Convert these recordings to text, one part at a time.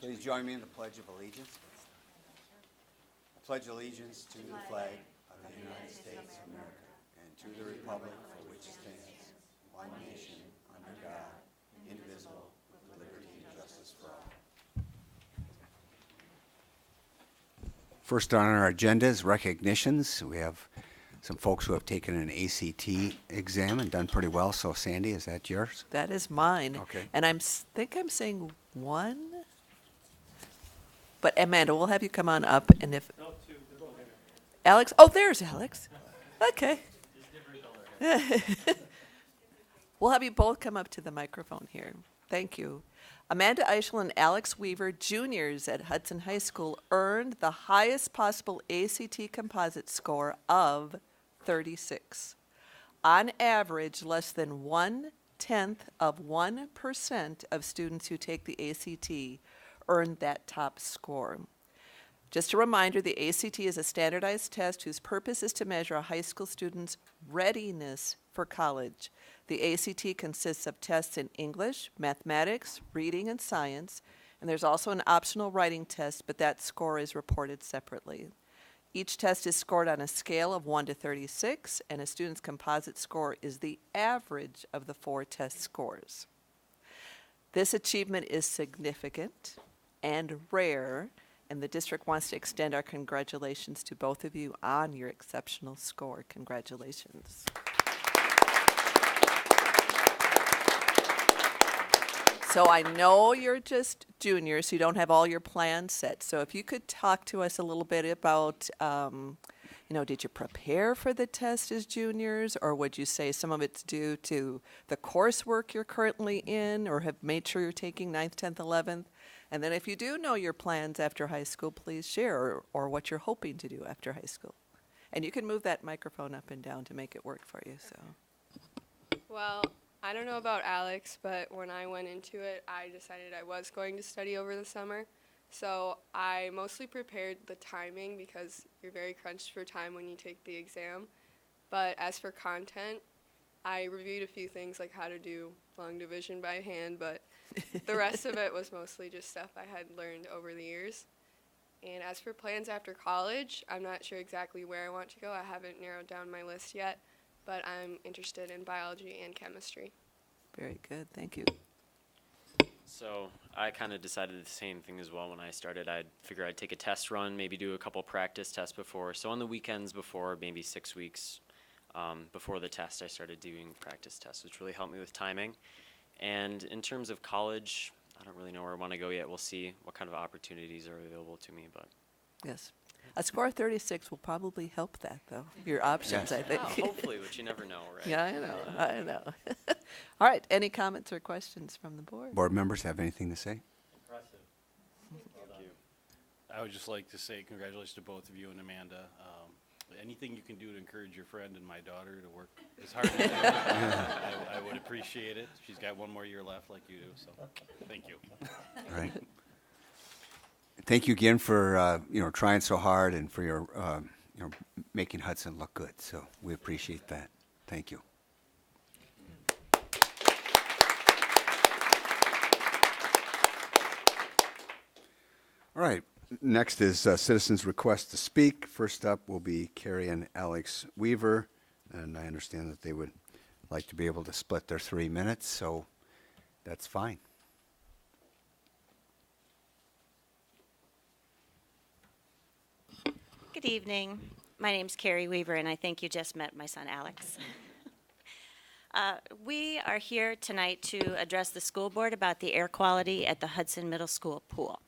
Please join me in the Pledge of Allegiance. I pledge allegiance to the flag of the United States of America and to the republic for which it stands, one nation, under God, indivisible, with liberty and justice for all. First on our agenda is recognitions. We have some folks who have taken an ACT exam and done pretty well. So, Sandy, is that yours? That is mine. Okay. And think I'm saying one. But Amanda, we'll have you come on up, and if No, two. They're both there. Alex, oh, there's Alex. Okay. Just different color. We'll have you both come up to the microphone here. Thank you. Amanda Eichel and Alex Weaver, juniors at Hudson High School, earned the highest possible ACT composite score of 36. On average, less than 0.1% of students who take the ACT earned that top score. Just a reminder, the ACT is a standardized test whose purpose is to measure a high school student's readiness for college. The ACT consists of tests in English, mathematics, reading, and science, and there's also an optional writing test, but that score is reported separately. Each test is scored on a scale of 1 to 36, and a student's composite score is the average of the 4 test scores. This achievement is significant and rare, and the district wants to extend our congratulations to both of you on your exceptional score. Congratulations. So I know you're just juniors, so you don't have all your plans set. So if you could talk to us a little bit about, did you prepare for the test as juniors, or would you say some of it's due to the coursework you're currently in, or have made sure you're taking 9th, 10th, 11th? And then if you do know your plans after high school, please share, or what you're hoping to do after high school. And you can move that microphone up and down to make it work for you. So. Well, I don't know about Alex, but when I went into it, I decided I was going to study over the summer. So I mostly prepared the timing because you're very crunched for time when you take the exam. But as for content, I reviewed a few things like how to do long division by hand, but the rest of it was mostly just stuff I had learned over the years. And as for plans after college, I'm not sure exactly where I want to go. I haven't narrowed down my list yet, but I'm interested in biology and chemistry. Very good. Thank you. So I kind of decided the same thing as well when I started. I'd figure I'd take a test run, maybe do a couple practice tests before. So on the weekends before, maybe 6 weeks before the test, I started doing practice tests, which really helped me with timing. And in terms of college, I don't really know where I want to go yet. We'll see what kind of opportunities are available to me. But Yes. A score of 36 will probably help that, though. Your options, I think. hopefully, but you never know, right? Yeah, I know. All right. Any comments or questions from the board? Board members have anything to say? Impressive. Thank you. I would just like to say congratulations to both of you and Amanda. Anything you can do to encourage your friend and my daughter to work as hard as they do, I would appreciate it. She's got one more year left like you do, so thank you. All right. Thank you again for trying so hard and for your making Hudson look good. So we appreciate that. Thank you. All right. Next is citizens' request to speak. First up will be Carrie and Alex Weaver, and I understand that they would like to be able to split their 3 minutes, so that's fine. Good evening. My name's Carrie Weaver, and I think you just met my son, Alex. We are here tonight to address the school board about the air quality at the Hudson Middle School pool.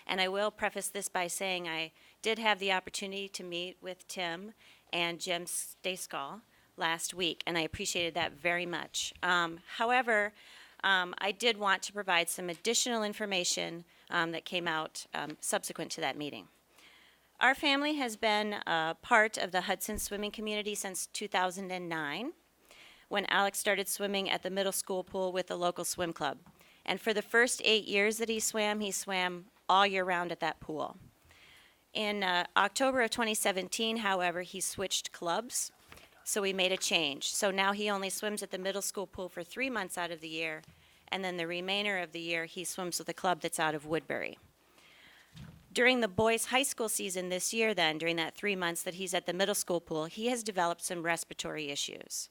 And I will preface this by saying I did have the opportunity to meet with Tim and Jim Staskal last week, and I appreciated that very much. However, I did want to provide some additional information that came out subsequent to that meeting. Our family has been part of the Hudson swimming community since 2009, when Alex started swimming at the middle school pool with the local swim club. And for the first 8 years that he swam all year round at that pool. In October of 2017, however, he switched clubs, so we made a change. So now he only swims at the middle school pool for 3 months out of the year, and then the remainder of the year he swims with a club that's out of Woodbury. During the boys' high school season this year, then, during that 3 months that he's at the middle school pool, he has developed some respiratory issues.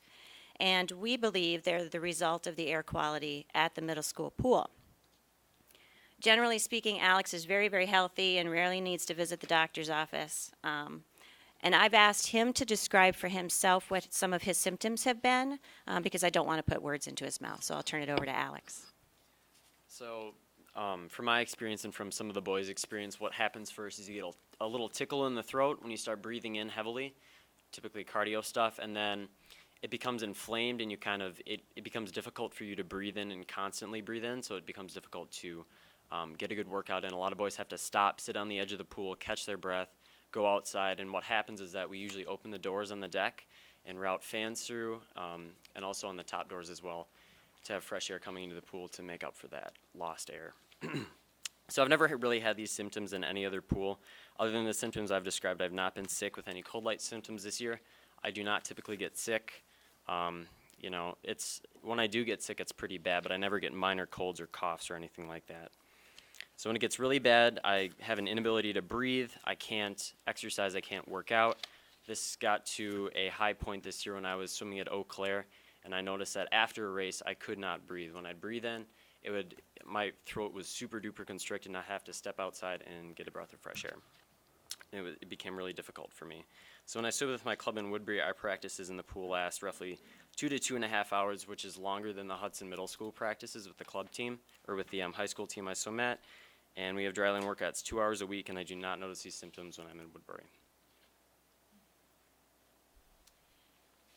And we believe they're the result of the air quality at the middle school pool. Generally speaking, Alex is very, very healthy and rarely needs to visit the doctor's office. And I've asked him to describe for himself what some of his symptoms have been, because I don't want to put words into his mouth. So I'll turn it over to Alex. So, from my experience and from some of the boys' experience, what happens first is you get a little tickle in the throat when you start breathing in heavily, typically cardio stuff, and then it becomes inflamed and it becomes difficult for you to breathe in and constantly breathe in, so it becomes difficult to get a good workout in. A lot of boys have to stop, sit on the edge of the pool, catch their breath, go outside, and what happens is that we usually open the doors on the deck and route fans through, and also on the top doors as well, to have fresh air coming into the pool to make up for that lost air. So I've never really had these symptoms in any other pool. Other than the symptoms I've described, I've not been sick with any cold-like symptoms this year. I do not typically get sick. You know, when I do get sick, it's pretty bad, but I never get minor colds or coughs or anything like that. So when it gets really bad, I have an inability to breathe. I can't exercise. I can't work out. This got to a high point this year when I was swimming at Eau Claire, and I noticed that after a race, I could not breathe. When I'd breathe in, my throat was super duper constricted, and I'd have to step outside and get a breath of fresh air. It became really difficult for me. So when I swim with my club in Woodbury, our practices in the pool last roughly 2 to 2.5 hours, which is longer than the Hudson Middle School practices with the club team, or with the high school team I swim at. And we have dryland workouts 2 hours a week, and I do not notice these symptoms when I'm in Woodbury.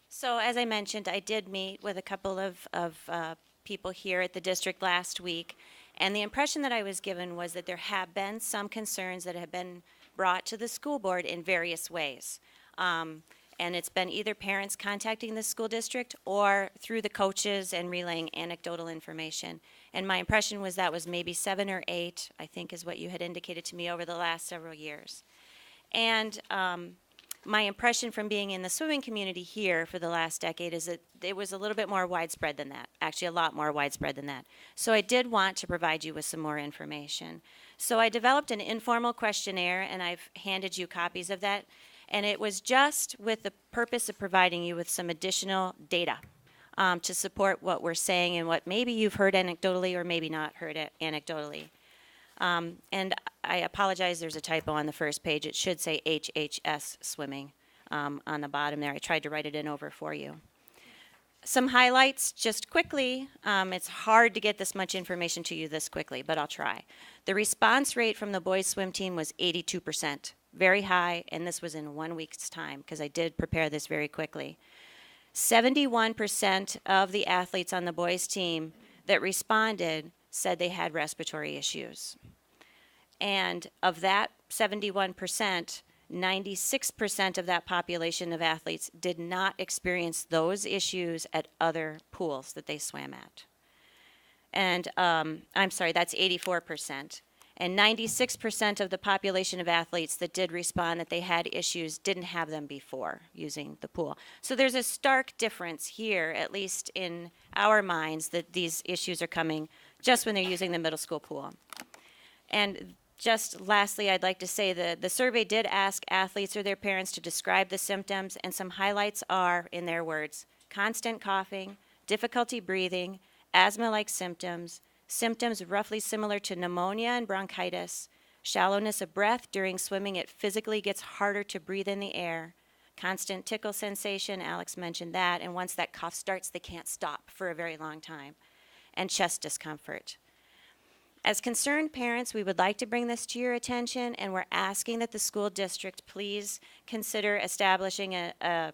So as I mentioned, I did meet with a couple of people here at the district last week, and the impression that I was given was that there have been some concerns that have been brought to the school board in various ways. And it's been either parents contacting the school district or through the coaches and relaying anecdotal information. And my impression was that was maybe 7 or 8, I think is what you had indicated to me over the last several years. And my impression from being in the swimming community here for the last decade is that it was a little bit more widespread than that, actually a lot more widespread than that. So I did want to provide you with some more information. So I developed an informal questionnaire, and I've handed you copies of that. And it was just with the purpose of providing you with some additional data to support what we're saying and what maybe you've heard anecdotally or maybe not heard it anecdotally. And I apologize, there's a typo on the first page. It should say HHS swimming on the bottom there. I tried to write it in over for you. Some highlights just quickly. It's hard to get this much information to you this quickly, but I'll try. The response rate from the boys swim team was 82%, very high, and this was in 1 week's time because I did prepare this very quickly. 71% of the athletes on the boys team that responded said they had respiratory issues. And of that 71%, 96% of that population of athletes did not experience those issues at other pools that they swam at. And I'm sorry, that's 84%. And 96% of the population of athletes that did respond that they had issues didn't have them before using the pool. So there's a stark difference here, at least in our minds, that these issues are coming just when they're using the middle school pool. And just lastly, I'd like to say the survey did ask athletes or their parents to describe the symptoms, and some highlights are, in their words, constant coughing, difficulty breathing, asthma-like symptoms, symptoms roughly similar to pneumonia and bronchitis, shallowness of breath during swimming. It physically gets harder to breathe in the air, constant tickle sensation, Alex mentioned that, and once that cough starts, they can't stop for a very long time, and chest discomfort. As concerned parents, we would like to bring this to your attention, and we're asking that the school district please consider establishing a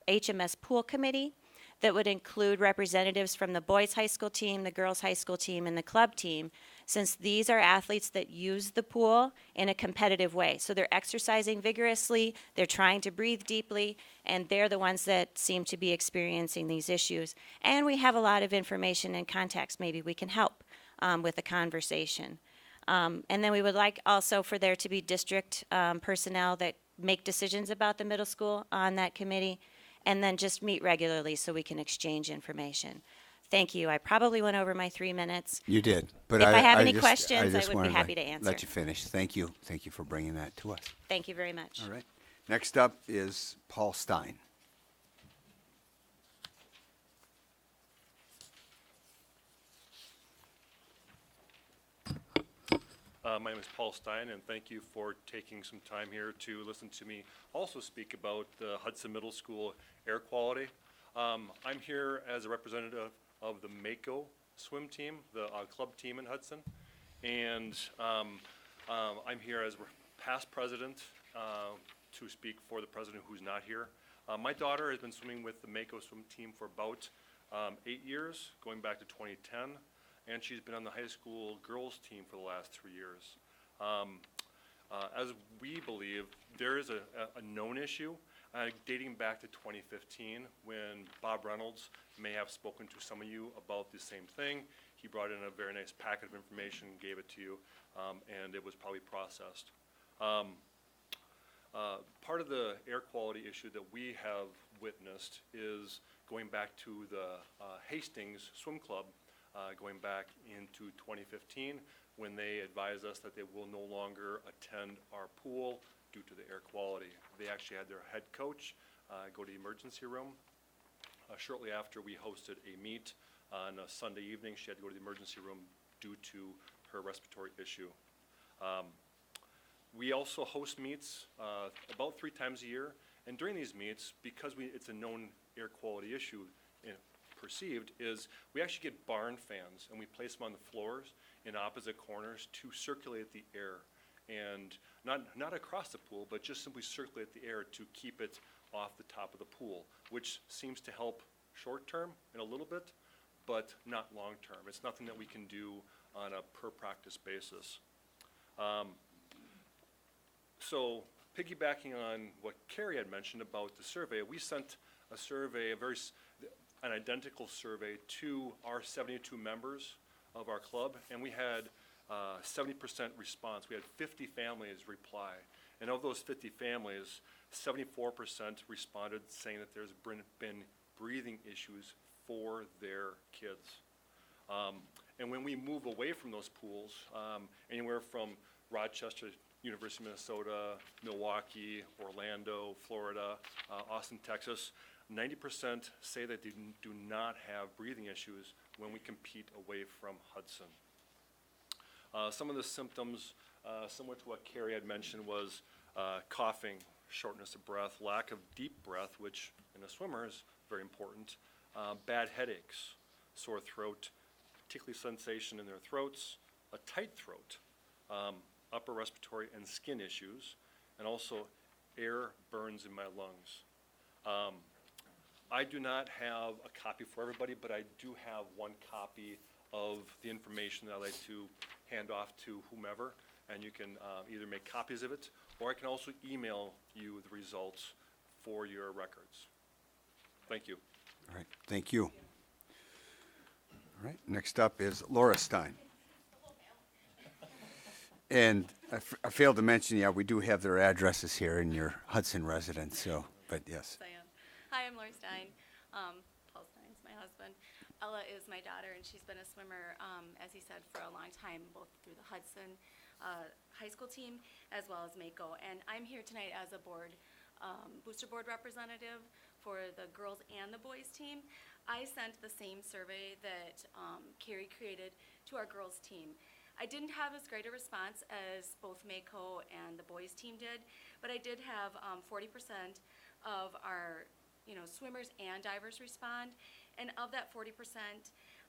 HMS pool committee that would include representatives from the boys' high school team, the girls' high school team, and the club team, since these are athletes that use the pool in a competitive way. So they're exercising vigorously, they're trying to breathe deeply, and they're the ones that seem to be experiencing these issues. And we have a lot of information and context. Maybe we can help with the conversation. And then we would like also for there to be district personnel that make decisions about the middle school on that committee, and then just meet regularly so we can exchange information. Thank you. I probably went over my 3 minutes. You did. But If I have any just- questions, I just would be wanted happy to answer. Let you finish. Thank you. Thank you for bringing that to us. Thank you very much. All right. Next up is Paul Stein. My name is Paul Stein, and thank you for taking some time here to listen to me also speak about the Hudson Middle School air quality. I'm here as a representative of the Mako swim team, the club team in Hudson, and I'm here as past president to speak for the president who's not here. My daughter has been swimming with the Mako swim team for about 8 years, going back to 2010. And she's been on the high school girls team for the last 3 years. As we believe, there is a known issue dating back to 2015 when Bob Reynolds may have spoken to some of you about the same thing. He brought in a very nice packet of information, gave it to you, and it was probably processed. Part of the air quality issue that we have witnessed is going back to the Hastings Swim Club, going back into 2015, when they advised us that they will no longer attend our pool due to the air quality. They actually had their head coach go to the emergency room. Shortly after we hosted a meet on a Sunday evening, she had to go to the emergency room due to her respiratory issue. We also host meets about 3 times a year, and during these meets, because it's a known air quality issue, perceived, is we actually get barn fans and we place them on the floors in opposite corners to circulate the air, and not across the pool, but just simply circulate the air to keep it off the top of the pool, which seems to help short term in a little bit, but not long term. It's nothing that we can do on a per practice basis. So piggybacking on what Carrie had mentioned about the survey, we sent a survey, an identical survey to our 72 members of our club, and we had 70% response. We had 50 families reply, and of those 50 families, 74% responded saying that there's been breathing issues for their kids. And when we move away from those pools, anywhere from Rochester, University of Minnesota, Milwaukee, Orlando, Florida, Austin, Texas, 90% say that they do not have breathing issues when we compete away from Hudson. Some of the symptoms, similar to what Carrie had mentioned, was coughing, shortness of breath, lack of deep breath, which in a swimmer is very important, bad headaches, sore throat, particularly sensation in their throats, a tight throat, upper respiratory and skin issues, and also air burns in my lungs. I do not have a copy for everybody, but I do have one copy of the information that I'd like to hand off to whomever, and you can either make copies of it, or I can also email you the results for your records. Thank you. All right. Thank you. All right. Next up is Laura Stein. And I failed to mention, yeah, we do have their addresses here in your Hudson residence, so, but yes. Hi, I'm Laura Stein. Paul Stein's my husband. Ella is my daughter, and she's been a swimmer, as he said, for a long time, both through the Hudson high school team as well as Mako. And I'm here tonight as a booster board representative for the girls and the boys team. I sent the same survey that Carrie created to our girls team. I didn't have as great a response as both Mako and the boys team did, but I did have 40% of our swimmers and divers respond, and of that 40%,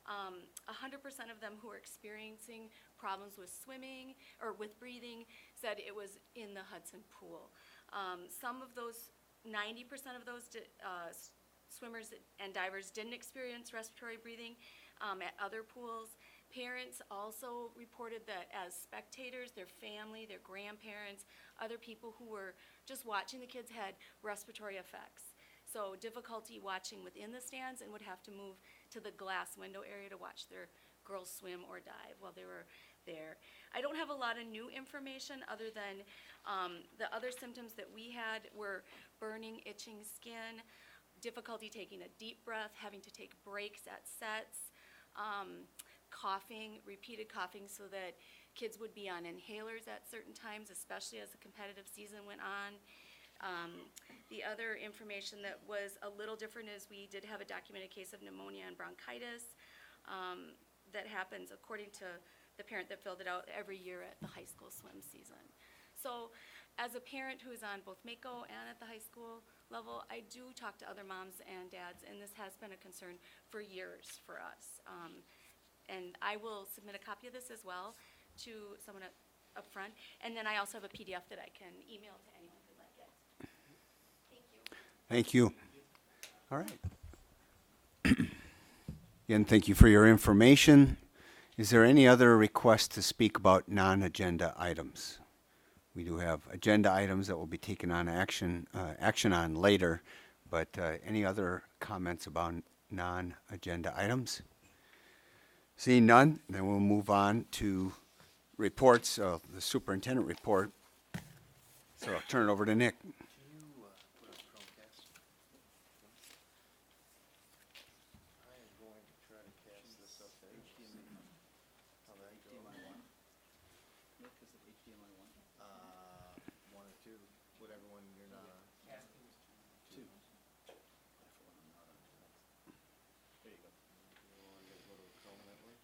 100% of them who are experiencing problems with swimming or with breathing said it was in the Hudson pool. Some of those, 90% of those swimmers and divers didn't experience respiratory breathing at other pools. Parents also reported that as spectators, their family, their grandparents, other people who were just watching the kids had respiratory effects. So difficulty watching within the stands and would have to move to the glass window area to watch their girls swim or dive while they were there. I don't have a lot of new information other than the other symptoms that we had were burning, itching skin, difficulty taking a deep breath, having to take breaks at sets, coughing, repeated coughing, so that kids would be on inhalers at certain times, especially as the competitive season went on. The other information that was a little different is we did have a documented case of pneumonia and bronchitis that happens according to the parent that filled it out every year at the high school swim season. So as a parent who is on both Mako and at the high school level, I do talk to other moms and dads, and this has been a concern for years for us. And I will submit a copy of this as well to someone up front. And then I also have a PDF that I can email to anyone who'd like it. Thank you. Thank you. All right. Again, thank you for your information. Is there any other request to speak about non-agenda items? We do have agenda items that will be taken on action on later, but any other comments about non-agenda items? Seeing none, then we'll move on to reports, the superintendent report. So I'll turn it over to Nick. One or two, whatever one you're not on. Two. There you go. You want to go to the Chrome network?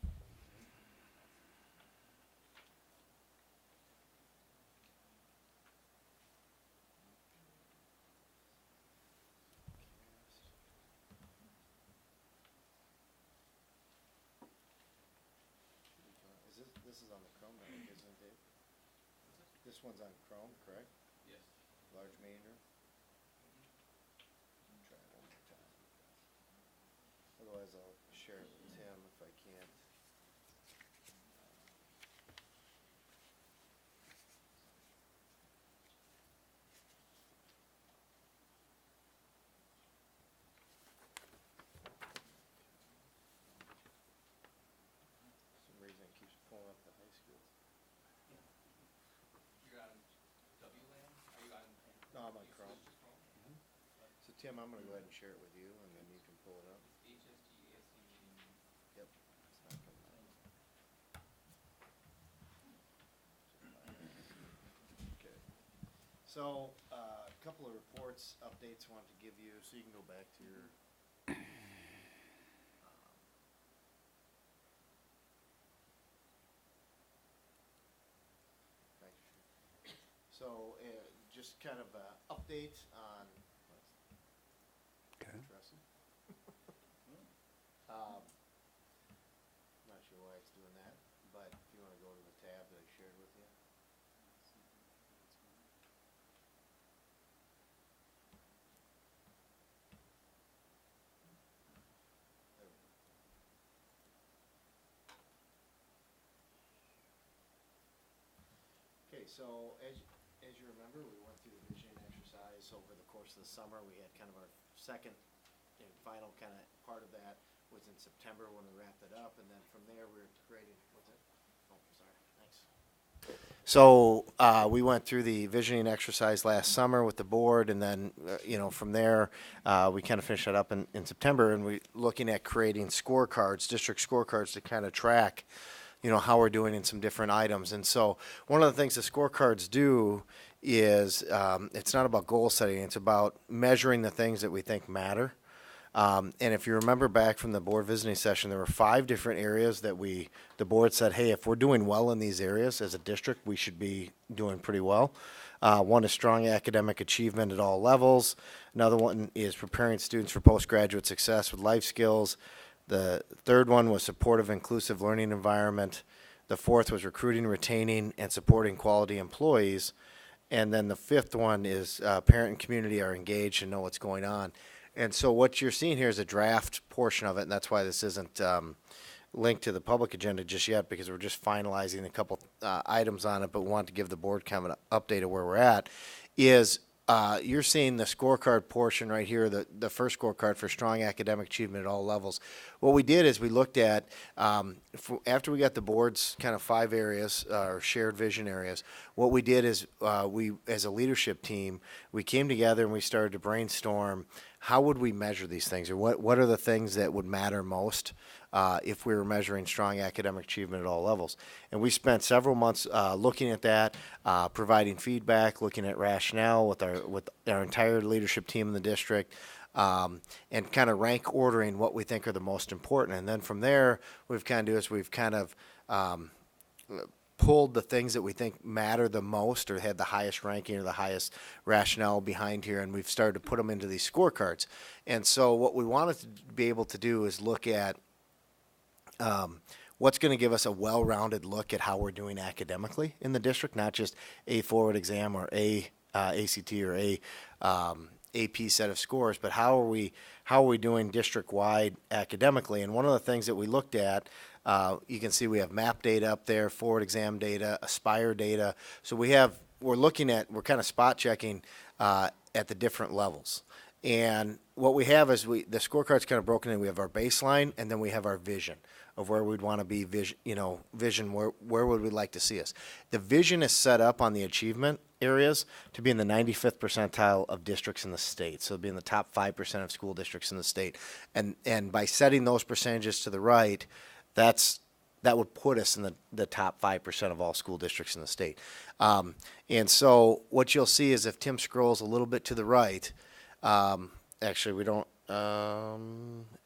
This is on the Chrome network, isn't it, Dave? This one's on Chrome, correct? Yes. Large meeting room? Try it one more time. Otherwise, I'll share it with Tim if I can't. For some reason, it keeps pulling up the high school. You're on WLAN? Are you on? No, I'm on Chrome. So Tim, I'm gonna go ahead and share it with you, and then you can pull it up. Yep. It's not coming up. Okay. So, a couple of reports, updates I wanted to give you, so you can go back to your. So, just kind of an update on. Okay. Interesting. Not sure why it's doing that, but if you want to go to the tab that I shared with you. There we go. Okay, so as you remember, we went through the visioning exercise over the course of the summer. We had kind of our second and final kind of part of that was in September when we wrapped it up, and then from there we were creating, what's it? Oh, sorry, thanks. So we went through the visioning exercise last summer with the board, and then, from there, we kind of finished that up in September, and we looking at creating scorecards, district scorecards to kind of track, how we're doing in some different items. And so one of the things the scorecards do is it's not about goal setting, it's about measuring the things that we think matter. And if you remember back from the board visiting session, there were 5 different areas that the board said, hey, if we're doing well in these areas as a district, we should be doing pretty well. One is strong academic achievement at all levels. Another one is preparing students for postgraduate success with life skills. The third one was supportive, inclusive learning environment. The fourth was recruiting, retaining, and supporting quality employees. And then the fifth one is parent and community are engaged and know what's going on. And so what you're seeing here is a draft portion of it, and that's why this isn't linked to the public agenda just yet, because we're just finalizing a couple items on it, but we want to give the board kind of an update of where we're at, is you're seeing the scorecard portion right here, the first scorecard for strong academic achievement at all levels. What we did is we looked at, after we got the board's kind of 5 areas, or shared vision areas, what we did is we, as a leadership team, we came together and we started to brainstorm how would we measure these things, or what are the things that would matter most if we were measuring strong academic achievement at all levels. And we spent several months looking at that, providing feedback, looking at rationale with our entire leadership team in the district, and kind of rank ordering what we think are the most important. And then from there, what we've kind of do is we've kind of pulled the things that we think matter the most or had the highest ranking or the highest rationale behind here, and we've started to put them into these scorecards. And so what we wanted to be able to do is look at what's going to give us a well-rounded look at how we're doing academically in the district, not just a forward exam or a ACT or a AP set of scores, but how are we doing district-wide academically? And one of the things that we looked at, you can see we have MAP data up there, forward exam data, Aspire data. So we're kind of spot checking at the different levels. And what we have is the scorecard's kind of broken in. We have our baseline, and then we have our vision of where we'd want to be, vision, where would we like to see us. The vision is set up on the achievement areas to be in the 95th percentile of districts in the state, so be in the top 5% of school districts in the state. And by setting those percentages to the right, that would put us in the top 5% of all school districts in the state. And so what you'll see is if Tim scrolls a little bit to the right, actually we don't,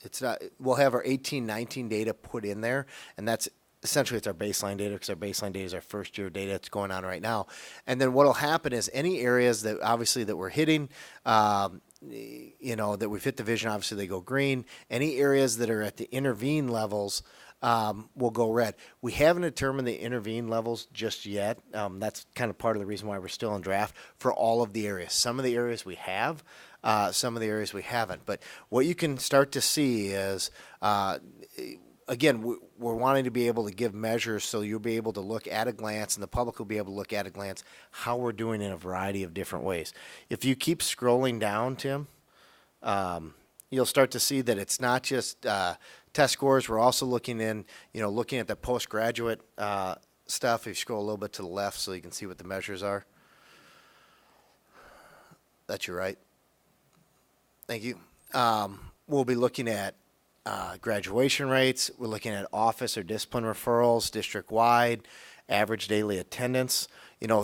it's not, we'll have our 18-19 data put in there, and that's essentially it's our baseline data, because our baseline data is our first year data that's going on right now. And then what'll happen is any areas that obviously that we're hitting, that we've hit the vision, obviously they go green. Any areas that are at the intervene levels will go red. We haven't determined the intervene levels just yet. That's kind of part of the reason why we're still in draft for all of the areas. Some of the areas we have, some of the areas we haven't. But what you can start to see is, again, we're wanting to be able to give measures so you'll be able to look at a glance, and the public will be able to look at a glance how we're doing in a variety of different ways. If you keep scrolling down, Tim, you'll start to see that it's not just test scores. We're also looking at the postgraduate stuff. If you scroll a little bit to the left so you can see what the measures are. That's your right. Thank you. We'll be looking at graduation rates. We're looking at office or discipline referrals district-wide, average daily attendance,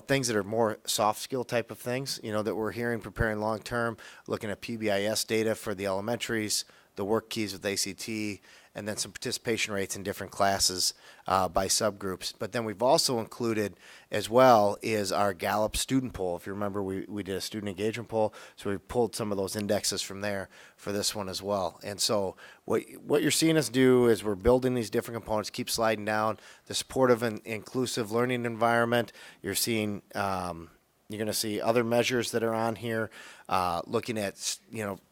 things that are more soft skill type of things, that we're hearing, preparing long-term, looking at PBIS data for the elementaries, the work keys with ACT, and then some participation rates in different classes by subgroups. But then we've also included as well is our Gallup student poll. If you remember, we did a student engagement poll, so we pulled some of those indexes from there for this one as well. And so what you're seeing us do is we're building these different components, keep sliding down. The supportive and inclusive learning environment, you're seeing you're going to see other measures that are on here, looking at,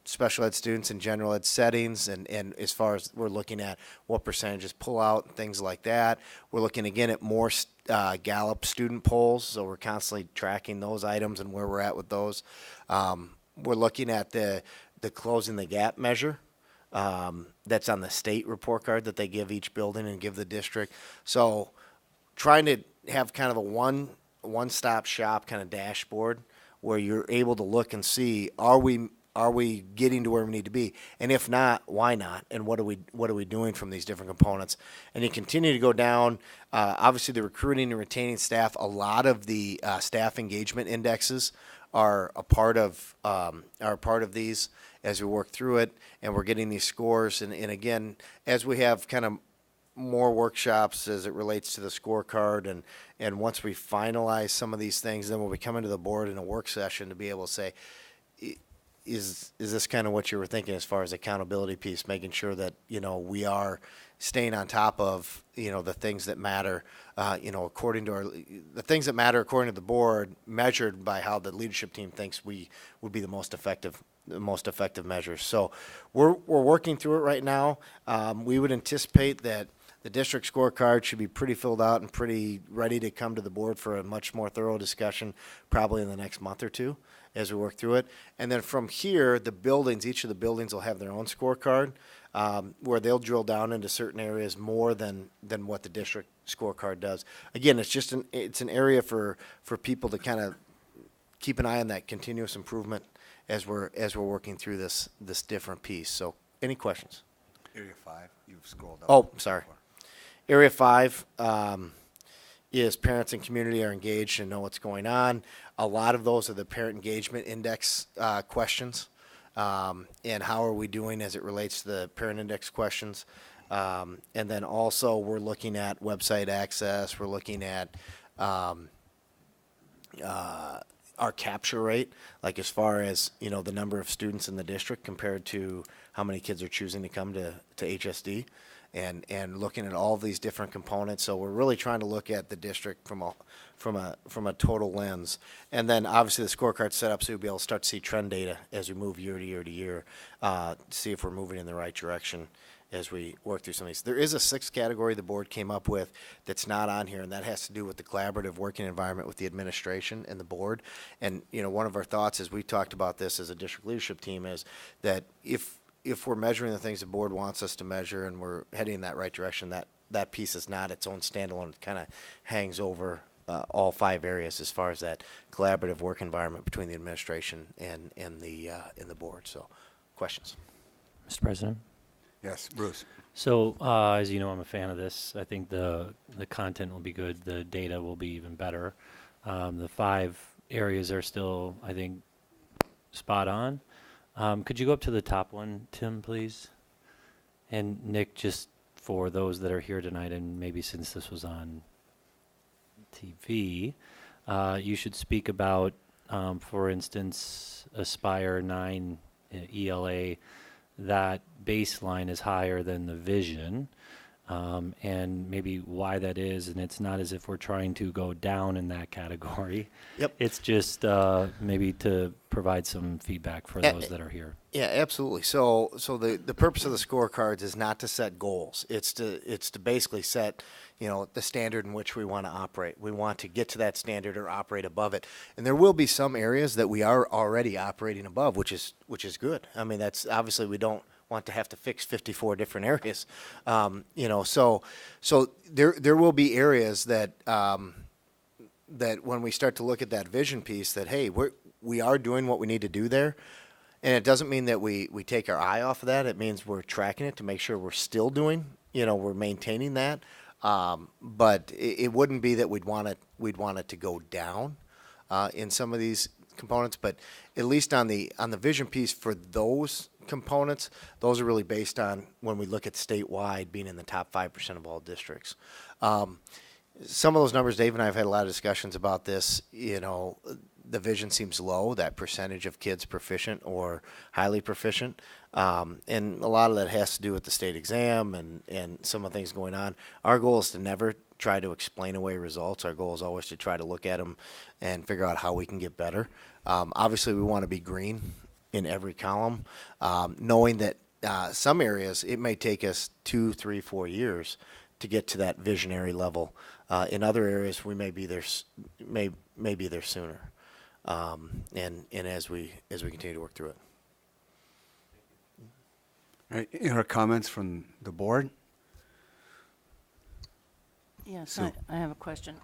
special ed students in general ed settings, and as far as we're looking at what percentages pull out and things like that. We're looking again at more Gallup student polls, so we're constantly tracking those items and where we're at with those. We're looking at the closing the gap measure. That's on the state report card that they give each building and give the district. So trying to have kind of a one-stop shop kind of dashboard where you're able to look and see, are we getting to where we need to be? And if not, why not? And what are we doing from these different components? And you continue to go down, obviously the recruiting and retaining staff, a lot of the staff engagement indexes are a part of these as we work through it, and we're getting these scores. And again, as we have kind of more workshops as it relates to the scorecard, and once we finalize some of these things, then we'll be coming to the board in a work session to be able to say, is this kind of what you were thinking as far as accountability piece, making sure that we are staying on top of the things that matter, according to the things that matter according to the board, measured by how the leadership team thinks we would be the most effective measures. So we're working through it right now. We would anticipate that the district scorecard should be pretty filled out and pretty ready to come to the board for a much more thorough discussion probably in the next month or two. as we work through it. And then from here, the buildings, each of the buildings will have their own scorecard, where they'll drill down into certain areas more than what the district scorecard does. Again, it's just it's an area for people to kind of keep an eye on that continuous improvement as we're working through this different piece. So, any questions? Area 5, you've scrolled up. Oh, sorry. Area 5 is parents and community are engaged and know what's going on. A lot of those are the parent engagement index questions, and how are we doing as it relates to the parent index questions. And then also we're looking at website access. We're looking at our capture rate, like as far as, you know, the number of students in the district compared to how many kids are choosing to come to HSD, and looking at all these different components. So we're really trying to look at the district from a total lens. And then obviously the scorecard's set up so you'll be able to start to see trend data as we move year to year to year, to see if we're moving in the right direction as we work through some of these. There is a sixth category the board came up with that's not on here, and that has to do with the collaborative working environment with the administration and the board. And, you know, one of our thoughts as we talked about this as a district leadership team is that if we're measuring the things the board wants us to measure and we're heading in that right direction, that piece is not its own standalone. It kind of hangs over all 5 areas as far as that collaborative work environment between the administration and the board. So, questions? Mr. President? Yes, Bruce. So, as you know, I'm a fan of this. I think the content will be good. The data will be even better. The 5 areas are still, I think, spot on. Could you go up to the top one, Tim, please? And Nick, just for those that are here tonight, and maybe since this was on TV, you should speak about, for instance, Aspire 9 ELA, that baseline is higher than the vision, and maybe why that is. And it's not as if we're trying to go down in that category. Yep. It's just maybe to provide some feedback for those that are here. Yeah, absolutely. So the purpose of the scorecards is not to set goals. It's to basically set, you know, the standard in which we want to operate. We want to get to that standard or operate above it. And there will be some areas that we are already operating above, which is good. I mean, that's obviously we don't want to have to fix 54 different areas. You know, so there will be areas that that when we start to look at that vision piece, that hey, we are doing what we need to do there. And it doesn't mean that we take our eye off of that. It means we're tracking it to make sure we're still doing, you know, we're maintaining that. But it wouldn't be that we'd want it to go down in some of these components. But at least on the vision piece for those components, those are really based on when we look at statewide being in the top 5% of all districts. Some of those numbers, Dave and I have had a lot of discussions about this. You know, the vision seems low, that percentage of kids proficient or highly proficient. And a lot of that has to do with the state exam and some of the things going on. Our goal is to never try to explain away results. Our goal is always to try to look at them and figure out how we can get better. Obviously, we want to be green in every column, knowing that some areas it may take us 2, 3, 4 years to get to that visionary level. In other areas, we may be there sooner. And as we continue to work through it. All right, any other comments from the board? Yes, Sue. I have a question.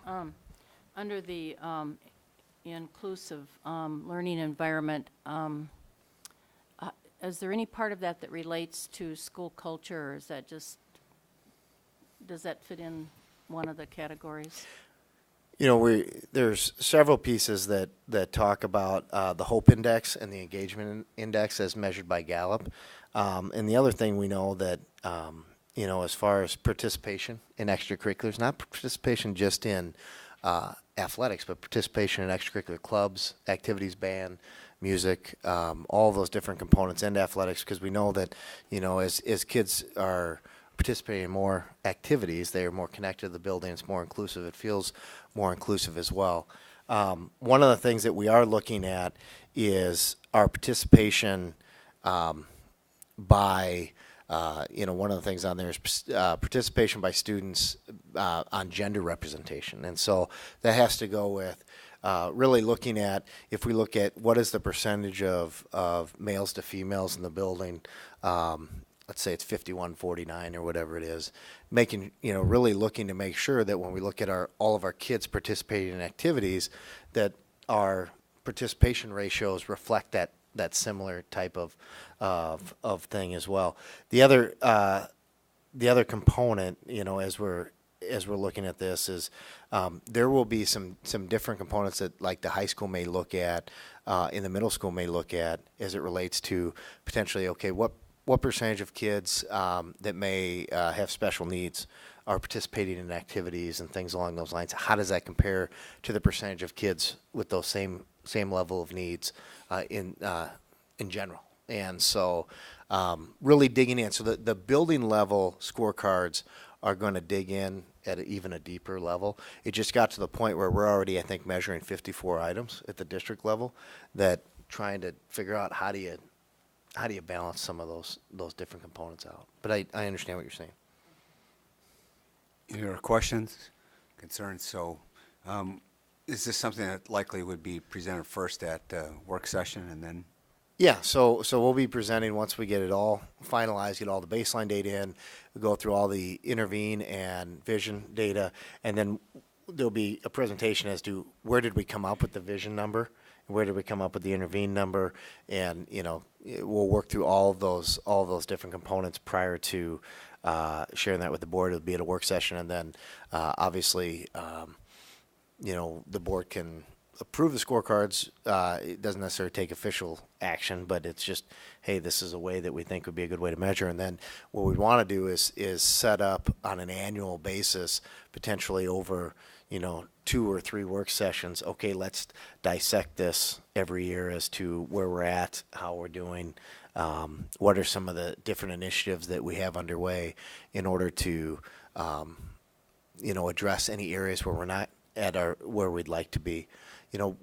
Under the inclusive learning environment, is there any part of that relates to school culture, or is that does that fit in one of the categories? You know, there's several pieces that talk about the Hope Index and the Engagement Index as measured by Gallup. And the other thing we know that, you know, as far as participation in extracurriculars, not participation just in athletics, but participation in extracurricular clubs, activities, band, music, all those different components, and athletics, because we know that, you know, as kids are participating in more activities, they are more connected to the building, it's more inclusive, it feels more inclusive as well. One of the things that we are looking at is our participation by, you know, one of the things on there is participation by students on gender representation. And so that has to go with really looking at, if we look at what is the percentage of males to females in the building, let's say it's 51-49 or whatever it is, making, really looking to make sure that when we look at all of our kids participating in activities, that our participation ratios reflect that similar type of thing as well. The other component, as we're looking at this, is there will be some different components that, like, the high school may look at, and the middle school may look at, as it relates to potentially, okay, what percentage of kids that may have special needs are participating in activities and things along those lines? How does that compare to the percentage of kids with those same level of needs in general? And so really digging in. So the building level scorecards are going to dig in at even a deeper level. It just got to the point where we're already, I think, measuring 54 items at the district level, that trying to figure out how do you balance some of those different components out. But I understand what you're saying. Any other questions, concerns? So is this something that likely would be presented first at work session and then? Yeah, so we'll be presenting once we get it all finalized, get all the baseline data in, go through all the intervene and vision data, and then there'll be a presentation as to where did we come up with the vision number, where did we come up with the intervene number, and we'll work through all of those different components prior to sharing that with the board. It'll be at a work session, and then obviously the board can approve the scorecards. It doesn't necessarily take official action, but it's just, hey, this is a way that we think would be a good way to measure. And then what we want to do is set up on an annual basis, potentially over 2 or 3 work sessions. Okay, let's dissect this every year as to where we're at, how we're doing, what are some of the different initiatives that we have underway in order to address any areas where we're not at where we'd like to be.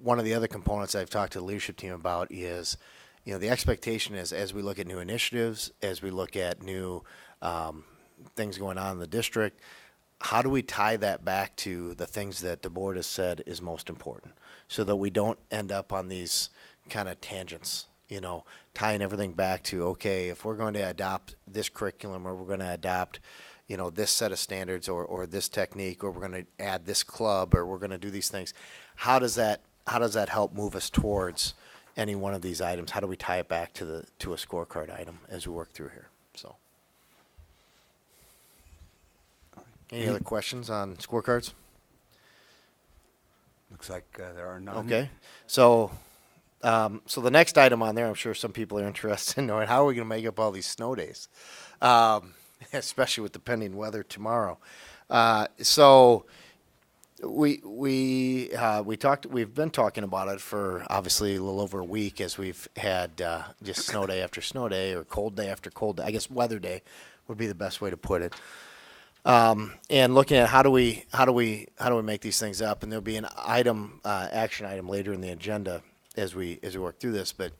One of the other components I've talked to the leadership team about is, the expectation is, as we look at new initiatives, as we look at new things going on in the district, how do we tie that back to the things that the board has said is most important, so that we don't end up on these kind of tangents, tying everything back to, okay, if we're going to adopt this curriculum, or we're going to adopt this set of standards, or this technique, or we're going to add this club, or we're going to do these things. How does that help move us towards any one of these items? How do we tie it back to a scorecard item as we work through here? So, any other questions on scorecards? Looks like there are none. Okay, so the next item on there, I'm sure some people are interested in knowing, how are we going to make up all these snow days, especially with the pending weather tomorrow. So we've been talking about it for obviously a little over a week, as we've had just snow day after snow day, or cold day after cold day. I guess weather day would be the best way to put it. And looking at how do we make these things up, and there'll be an action item later in the agenda as we work through this. But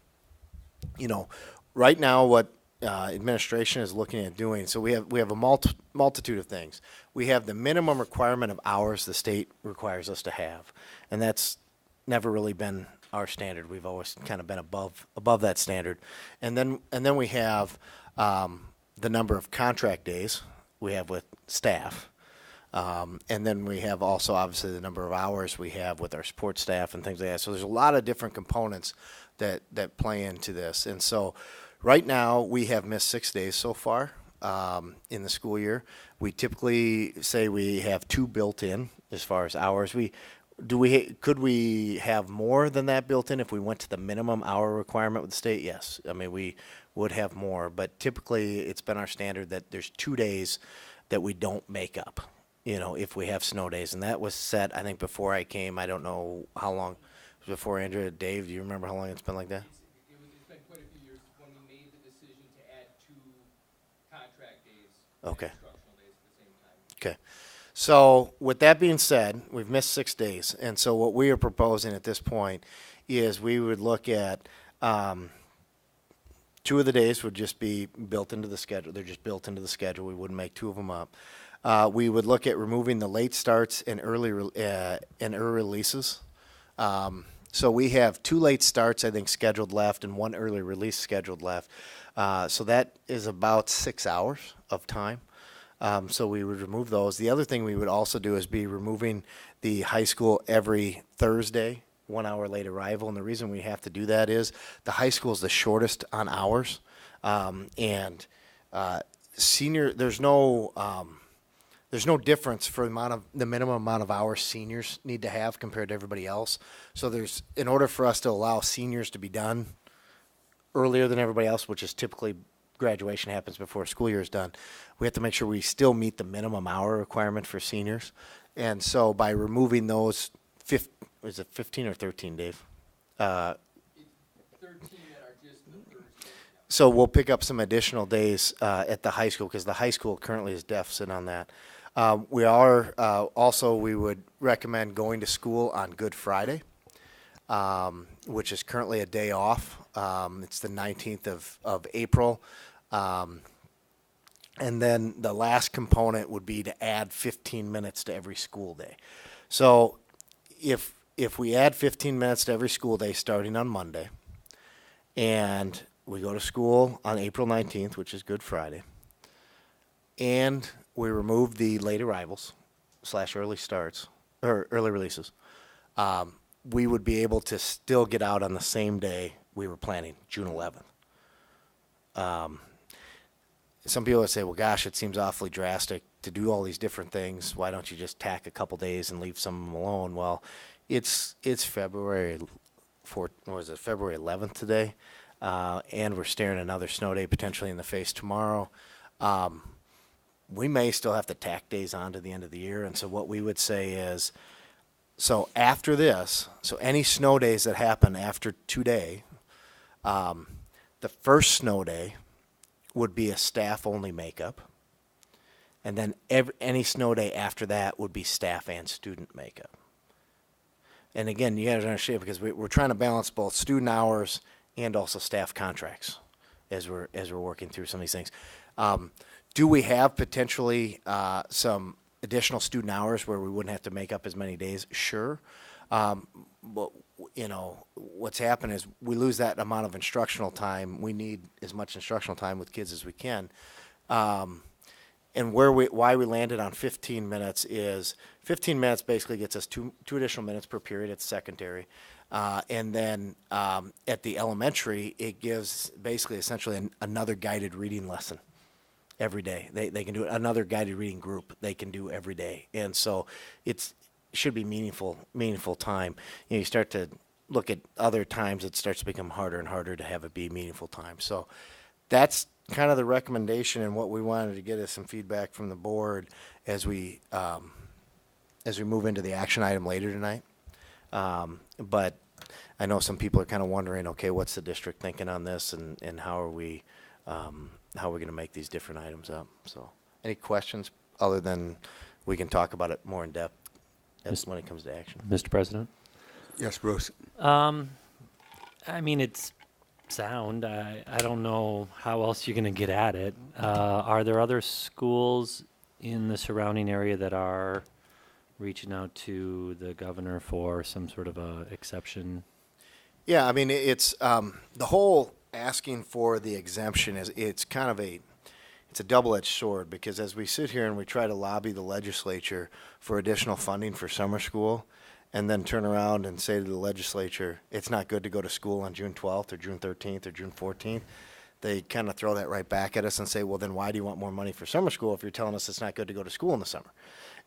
right now what administration is looking at doing, so we have a multitude of things. We have the minimum requirement of hours the state requires us to have, and that's never really been our standard. We've always kind of been above that standard. And then we have the number of contract days we have with staff. And then we have also, obviously, the number of hours we have with our support staff and things like that. So there's a lot of different components that play into this. And so right now, we have missed 6 days so far in the school year. We typically say we have 2 built in as far as hours. Could we have more than that built in if we went to the minimum hour requirement with the state? Yes. I mean, we would have more, but typically it's been our standard that there's 2 days that we don't make up, if we have snow days. And that was set, I think, before I came. I don't know how long. It was before Andrea. Dave, do you remember how long it's been like that? It's been quite a few years when we made the decision to add 2 contract days Okay. and instructional days at the same time. Okay. So with that being said, we've missed 6 days. And so what we are proposing at this point is we would look at 2 of the days would just be built into the schedule. They're just built into the schedule. We wouldn't make 2 of them up. We would look at removing the late starts and early releases So we have 2 late starts, I think, scheduled left and 1 early release scheduled left. So that is about 6 hours of time. So we would remove those. The other thing we would also do is be removing the high school every Thursday, 1 hour late arrival. And the reason we have to do that is the high school is the shortest on hours. Senior, there's no difference for the minimum amount of hours seniors need to have compared to everybody else. So in order for us to allow seniors to be done earlier than everybody else, which is typically graduation happens before school year is done, we have to make sure we still meet the minimum hour requirement for seniors. And so by removing those, is it 15 or 13, Dave? 13 that are just the Thursday. So we'll pick up some additional days at the high school because the high school currently is deficit on that. We would recommend going to school on Good Friday, which is currently a day off. It's the 19th of April. And then the last component would be to add 15 minutes to every school day. So if we add 15 minutes to every school day starting on Monday, and we go to school on April 19th, which is Good Friday, and we remove the late arrivals / early starts or early releases, we would be able to still get out on the same day we were planning, June 11th. Some people would say, well, gosh, it seems awfully drastic to do all these different things. Why don't you just tack a couple days and leave some of them alone? Well, it's February 11th today, and we're staring another snow day potentially in the face tomorrow. We may still have to tack days on to the end of the year, and so what we would say is, so after this, so any snow days that happen after today, the first snow day would be a staff-only makeup, and then any snow day after that would be staff and student makeup. And again, you got to understand because we're trying to balance both student hours and also staff contracts as we're working through some of these things. Do we have potentially some additional student hours where we wouldn't have to make up as many days? Sure. But, what's happened is we lose that amount of instructional time. We need as much instructional time with kids as we can. And why we landed on 15 minutes is 15 minutes basically gets us two additional minutes per period at secondary. And then at the elementary, it gives basically essentially another guided reading lesson every day. They can do another guided reading group they can do every day. And so it should be meaningful time. You start to look at other times, it starts to become harder and harder to have it be meaningful time. So that's kind of the recommendation, and what we wanted to get is some feedback from the board as we move into the action item later tonight. But I know some people are kind of wondering, okay, what's the district thinking on this, and how are we going to make these different items up? So, any questions other than we can talk about it more in depth when it comes to action? Mr. President? Yes, Bruce. I mean, it's sound. I don't know how else you're going to get at it. Are there other schools in the surrounding area that are reaching out to the governor for some sort of a exception? Yeah, I mean, it's the whole asking for the exemption it's kind of a double-edged sword, because as we sit here and we try to lobby the legislature for additional funding for summer school, and then turn around and say to the legislature, it's not good to go to school on June 12th or June 13th or June 14th, they kind of throw that right back at us and say, well, then why do you want more money for summer school if you're telling us it's not good to go to school in the summer?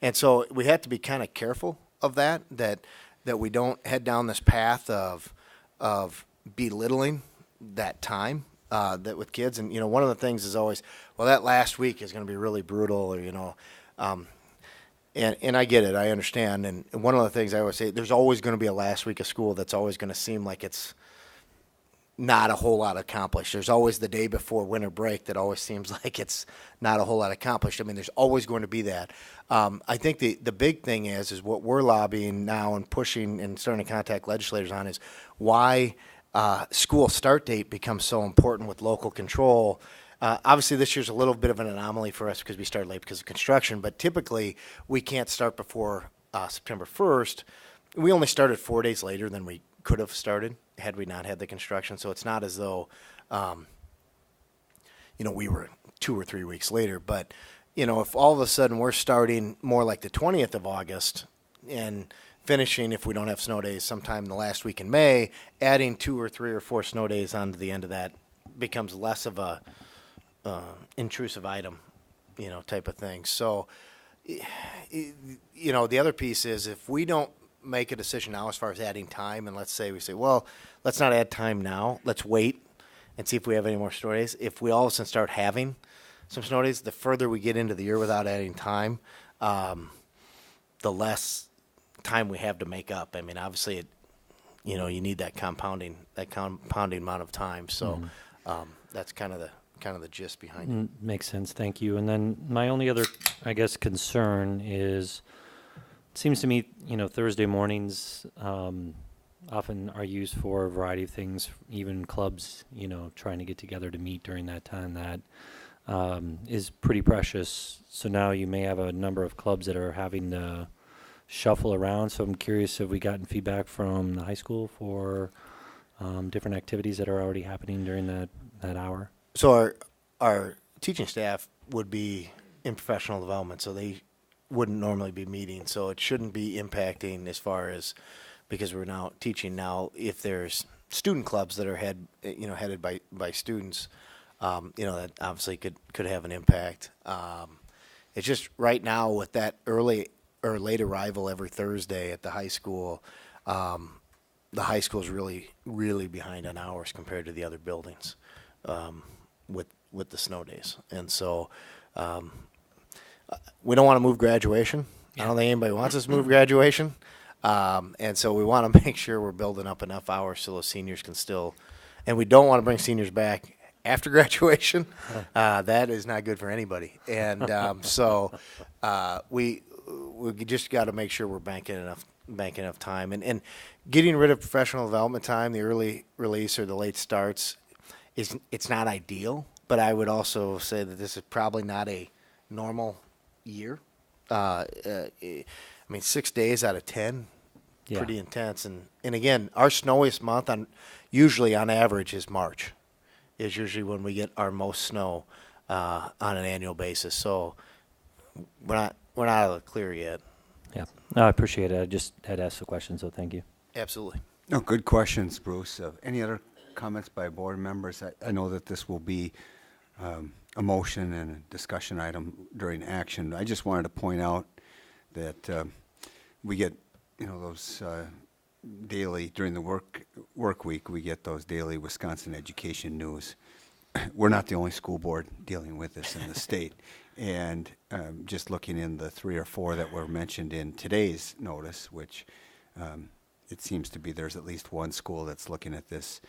And so we have to be kind of careful of that we don't head down this path of belittling that time that with kids. And, one of the things is always, well, that last week is going to be really brutal, or, and I get it, I understand. And one of the things I always say, there's always going to be a last week of school that's always going to seem like it's not a whole lot accomplished. There's always the day before winter break that always seems like it's not a whole lot accomplished. I mean, there's always going to be that. I think the big thing is what we're lobbying now and pushing and starting to contact legislators on is why school start date becomes so important with local control. Obviously, this year's a little bit of an anomaly for us because we started late because of construction, but typically we can't start before September 1st we only started 4 days later than we could have started had we not had the construction. So it's not as though, we were 2 or 3 weeks later. But, if all of a sudden we're starting more like the 20th of August and finishing, if we don't have snow days, sometime the last week in May, adding 2 or 3 or 4 snow days onto the end of that becomes less of a intrusive item, type of thing. So, the other piece is if we don't make a decision now as far as adding time, and let's say we say, well, let's not add time now, let's wait and see if we have any more snow days. If we all of a sudden start having some snow days, the further we get into the year without adding time, the less time we have to make up. I mean, obviously, you need that compounding amount of time. So that's kind of the gist behind it. Makes sense, thank you. And then my only other, I guess, concern is, it seems to me, Thursday mornings often are used for a variety of things, even clubs, trying to get together to meet during that time. That is pretty precious. So now you may have a number of clubs that are having to shuffle around. So I'm curious, have we gotten feedback from the high school for different activities that are already happening during that hour? So our teaching staff would be in professional development, so they wouldn't normally be meeting. So it shouldn't be impacting as far as, because we're now teaching now, if there's student clubs that are headed by students, that obviously could have an impact. It's just right now with that early or late arrival every Thursday at the high school, the high school is really, really behind on hours compared to the other buildings with the snow days. And so we don't want to move graduation. I don't think anybody wants us to move graduation. And so we want to make sure we're building up enough hours so those seniors can still, and we don't want to bring seniors back after graduation. That is not good for anybody. And so we just got to make sure we're banking enough time. And getting rid of professional development time, the early release or the late starts, it's not ideal. But I would also say that this is probably not a normal year. I mean, 6 days out of 10, pretty intense. And again, our snowiest month usually on average is March. Is usually when we get our most snow on an annual basis. So we're not out of the clear yet. Yeah, no, I appreciate it. I just had asked the question, so thank you. Absolutely. No, good questions, Bruce. Any other comments by board members? I know that this will be a motion and a discussion item during action. I just wanted to point out that we get, those daily, during the work week, we get those daily Wisconsin education news. We're not the only school board dealing with this in the state. And just looking in the 3 or 4 that were mentioned in today's notice, which it seems to be there's at least one school that's looking at this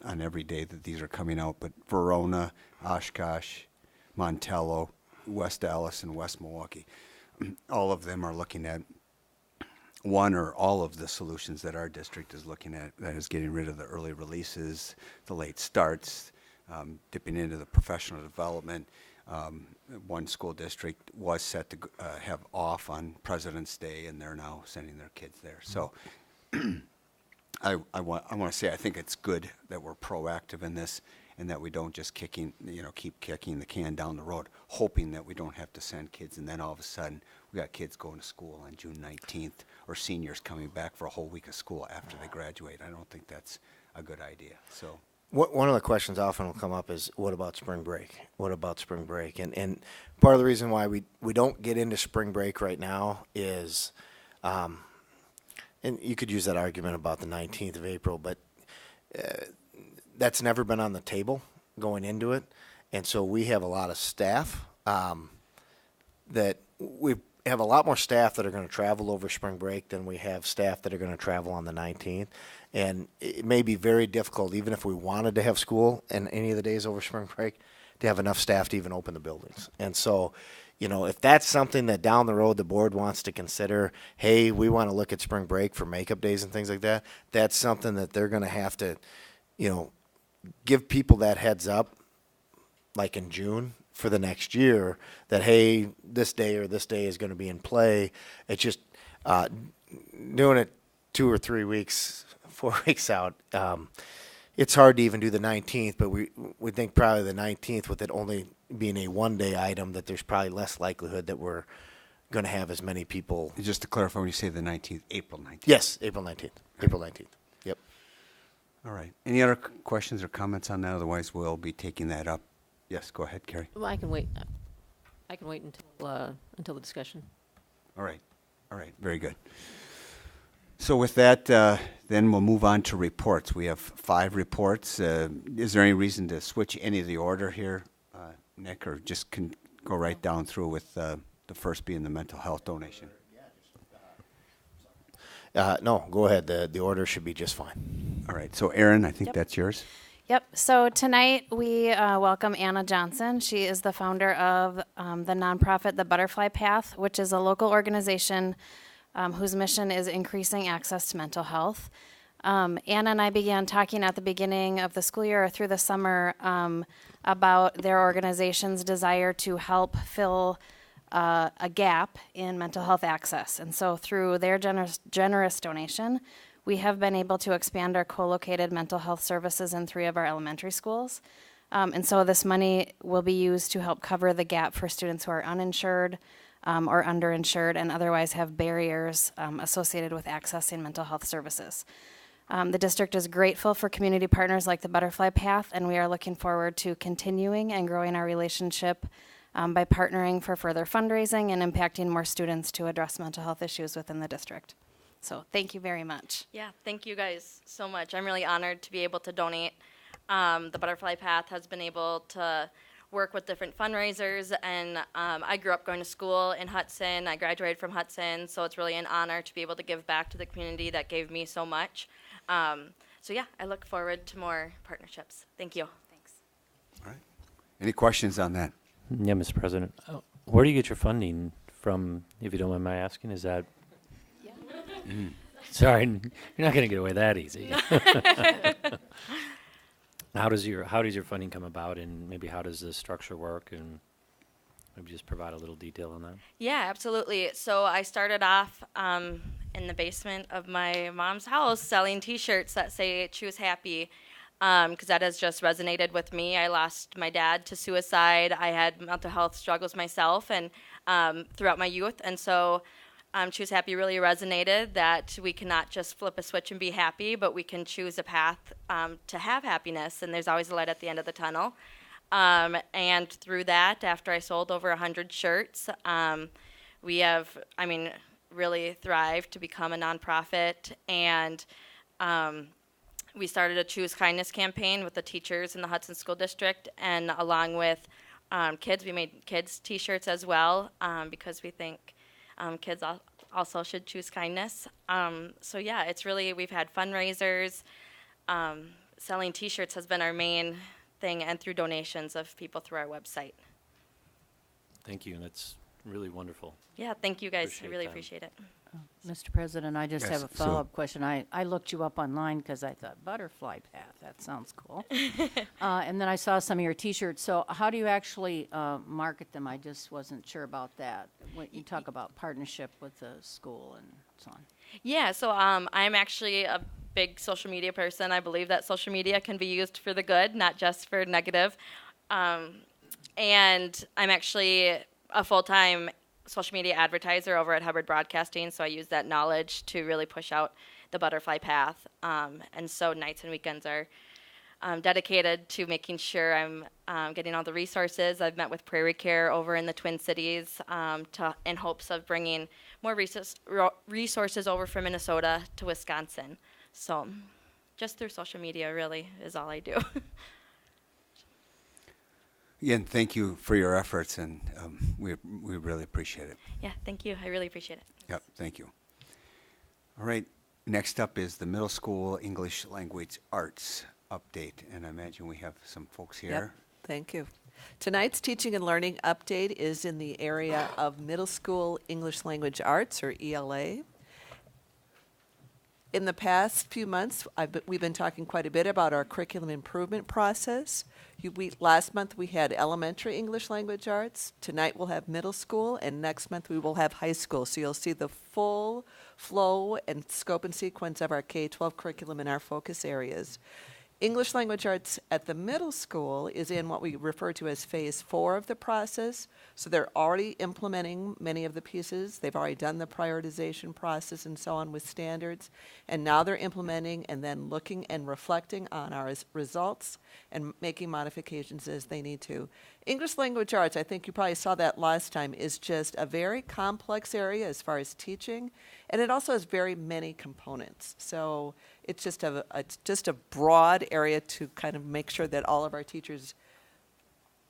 on every day that these are coming out. But Verona, Oshkosh, Montello, West Allis, and West Milwaukee, all of them are looking at one or all of the solutions that our district is looking at, that is getting rid of the early releases, the late starts, dipping into the professional development. One school district was set to have off on President's Day, and they're now sending their kids there. So I want to say I think it's good that we're proactive in this, and that we don't just keep kicking the can down the road, hoping that we don't have to send kids, and then all of a sudden we got kids going to school on June 19th, or seniors coming back for a whole week of school after they graduate. I don't think that's a good idea. So one of the questions often will come up is, what about spring break? What about spring break? And part of the reason why we don't get into spring break right now is, and you could use that argument about the 19th of April, but that's never been on the table going into it. And so we have a lot of staff that we have a lot more staff that are going to travel over spring break than we have staff that are going to travel on the 19th. And it may be very difficult, even if we wanted to have school and any of the days over spring break, to have enough staff to even open the buildings. And so, if that's something that down the road the board wants to consider, hey, we want to look at spring break for makeup days and things like that, that's something that they're going to have to, give people that heads up, like in June for the next year, that, hey, this day or this day is going to be in play. It's just, Doing it 2 or 3 weeks, 4 weeks out, it's hard to even do the 19th, but we think probably the 19th, with it only being a one-day item, that there's probably less likelihood that we're going to have as many people. Just to clarify, when you say the 19th, April 19th? Yes, April 19th. April 19th. Yep. All right. Any other questions or comments on that? Otherwise, we'll be taking that up. Yes, go ahead, Carrie. Well, I can wait. I can wait until the discussion. All right. All right. Very good. So with that, then we'll move on to reports. We have 5 reports. Is there any reason to switch any of the order here, Nick, or just can go right down through with the first being the mental health donation? No, go ahead. The order should be just fine. All right. So Aaron, I think Yep. that's yours. Yep. So tonight we welcome Anna Johnson. She is the founder of the nonprofit The Butterfly Path, which is a local organization whose mission is increasing access to mental health. Anna and I began talking at the beginning of the school year or through the summer about their organization's desire to help fill a gap in mental health access. And so through their generous donation, we have been able to expand our co-located mental health services in 3 of our elementary schools. And so this money will be used to help cover the gap for students who are uninsured or underinsured and otherwise have barriers associated with accessing mental health services. The district is grateful for community partners like the Butterfly Path, and we are looking forward to continuing and growing our relationship by partnering for further fundraising and impacting more students to address mental health issues within the district. So thank you very much. Yeah, thank you guys so much. I'm really honored to be able to donate. The Butterfly Path has been able to work with different fundraisers, and I grew up going to school in Hudson. I graduated from Hudson, so it's really an honor to be able to give back to the community that gave me so much. So yeah, I look forward to more partnerships. Thank you. Thanks. All right. Any questions on that? Yeah, Mr. President. Where do you get your funding from, if you don't mind my asking? Is that? Sorry, you're not going to get away that easy. How does your funding come about, and maybe how does the structure work, and maybe just provide a little detail on that? Yeah, absolutely. So I started off in the basement of my mom's house selling T-shirts that say "Choose Happy," because that has just resonated with me. I lost my dad to suicide. I had mental health struggles myself, and throughout my youth, and so Choose Happy really resonated, that we cannot just flip a switch and be happy, but we can choose a path to have happiness, and there's always a light at the end of the tunnel. And through that, after I sold over 100 shirts, we have, really thrived to become a nonprofit, and we started a Choose Kindness campaign with the teachers in the Hudson School District, and along with kids, we made kids T-shirts as well, because we think kids also should choose kindness. So yeah, it's really, we've had fundraisers. Selling T-shirts has been our main thing, and through donations of people through our website. Thank you, and that's really wonderful. Yeah, thank you guys. Appreciate I really that. appreciate it. Mr. President, I just Yes, have a so- follow-up question. I looked you up online because I thought Butterfly Path, that sounds cool. And then I saw some of your T-shirts. So how do you actually market them? I just wasn't sure about that. When you talk about partnership with the school and so on. Yeah, so I'm actually a big social media person. I believe that social media can be used for the good, not just for negative. And I'm actually a full-time social media advertiser over at Hubbard Broadcasting, so I use that knowledge to really push out the Butterfly Path. And so nights and weekends are dedicated to making sure I'm getting all the resources. I've met with Prairie Care over in the Twin Cities in hopes of bringing more resources over from Minnesota to Wisconsin. So just through social media really is all I do. Again, thank you for your efforts, and we really appreciate it. Yeah, thank you. I really appreciate it. Yep, thank you. All right, next up is the middle school English language arts update, and I imagine we have some folks Yep, here. thank you. Tonight's teaching and learning update is in the area of middle school English language arts, or ELA. In the past few months, we've been talking quite a bit about our curriculum improvement process. Last month, we had elementary English language arts. Tonight, we'll have middle school, and next month, we will have high school. So you'll see the full flow and scope and sequence of our K-12 curriculum in our focus areas. English language arts at the middle school is in what we refer to as phase 4 of the process. So they're already implementing many of the pieces. They've already done the prioritization process and so on with standards. And now they're implementing and then looking and reflecting on our results and making modifications as they need to. English language arts, I think you probably saw that last time, is just a very complex area as far as teaching. And it also has very many components. So it's just a broad area to kind of make sure that all of our teachers,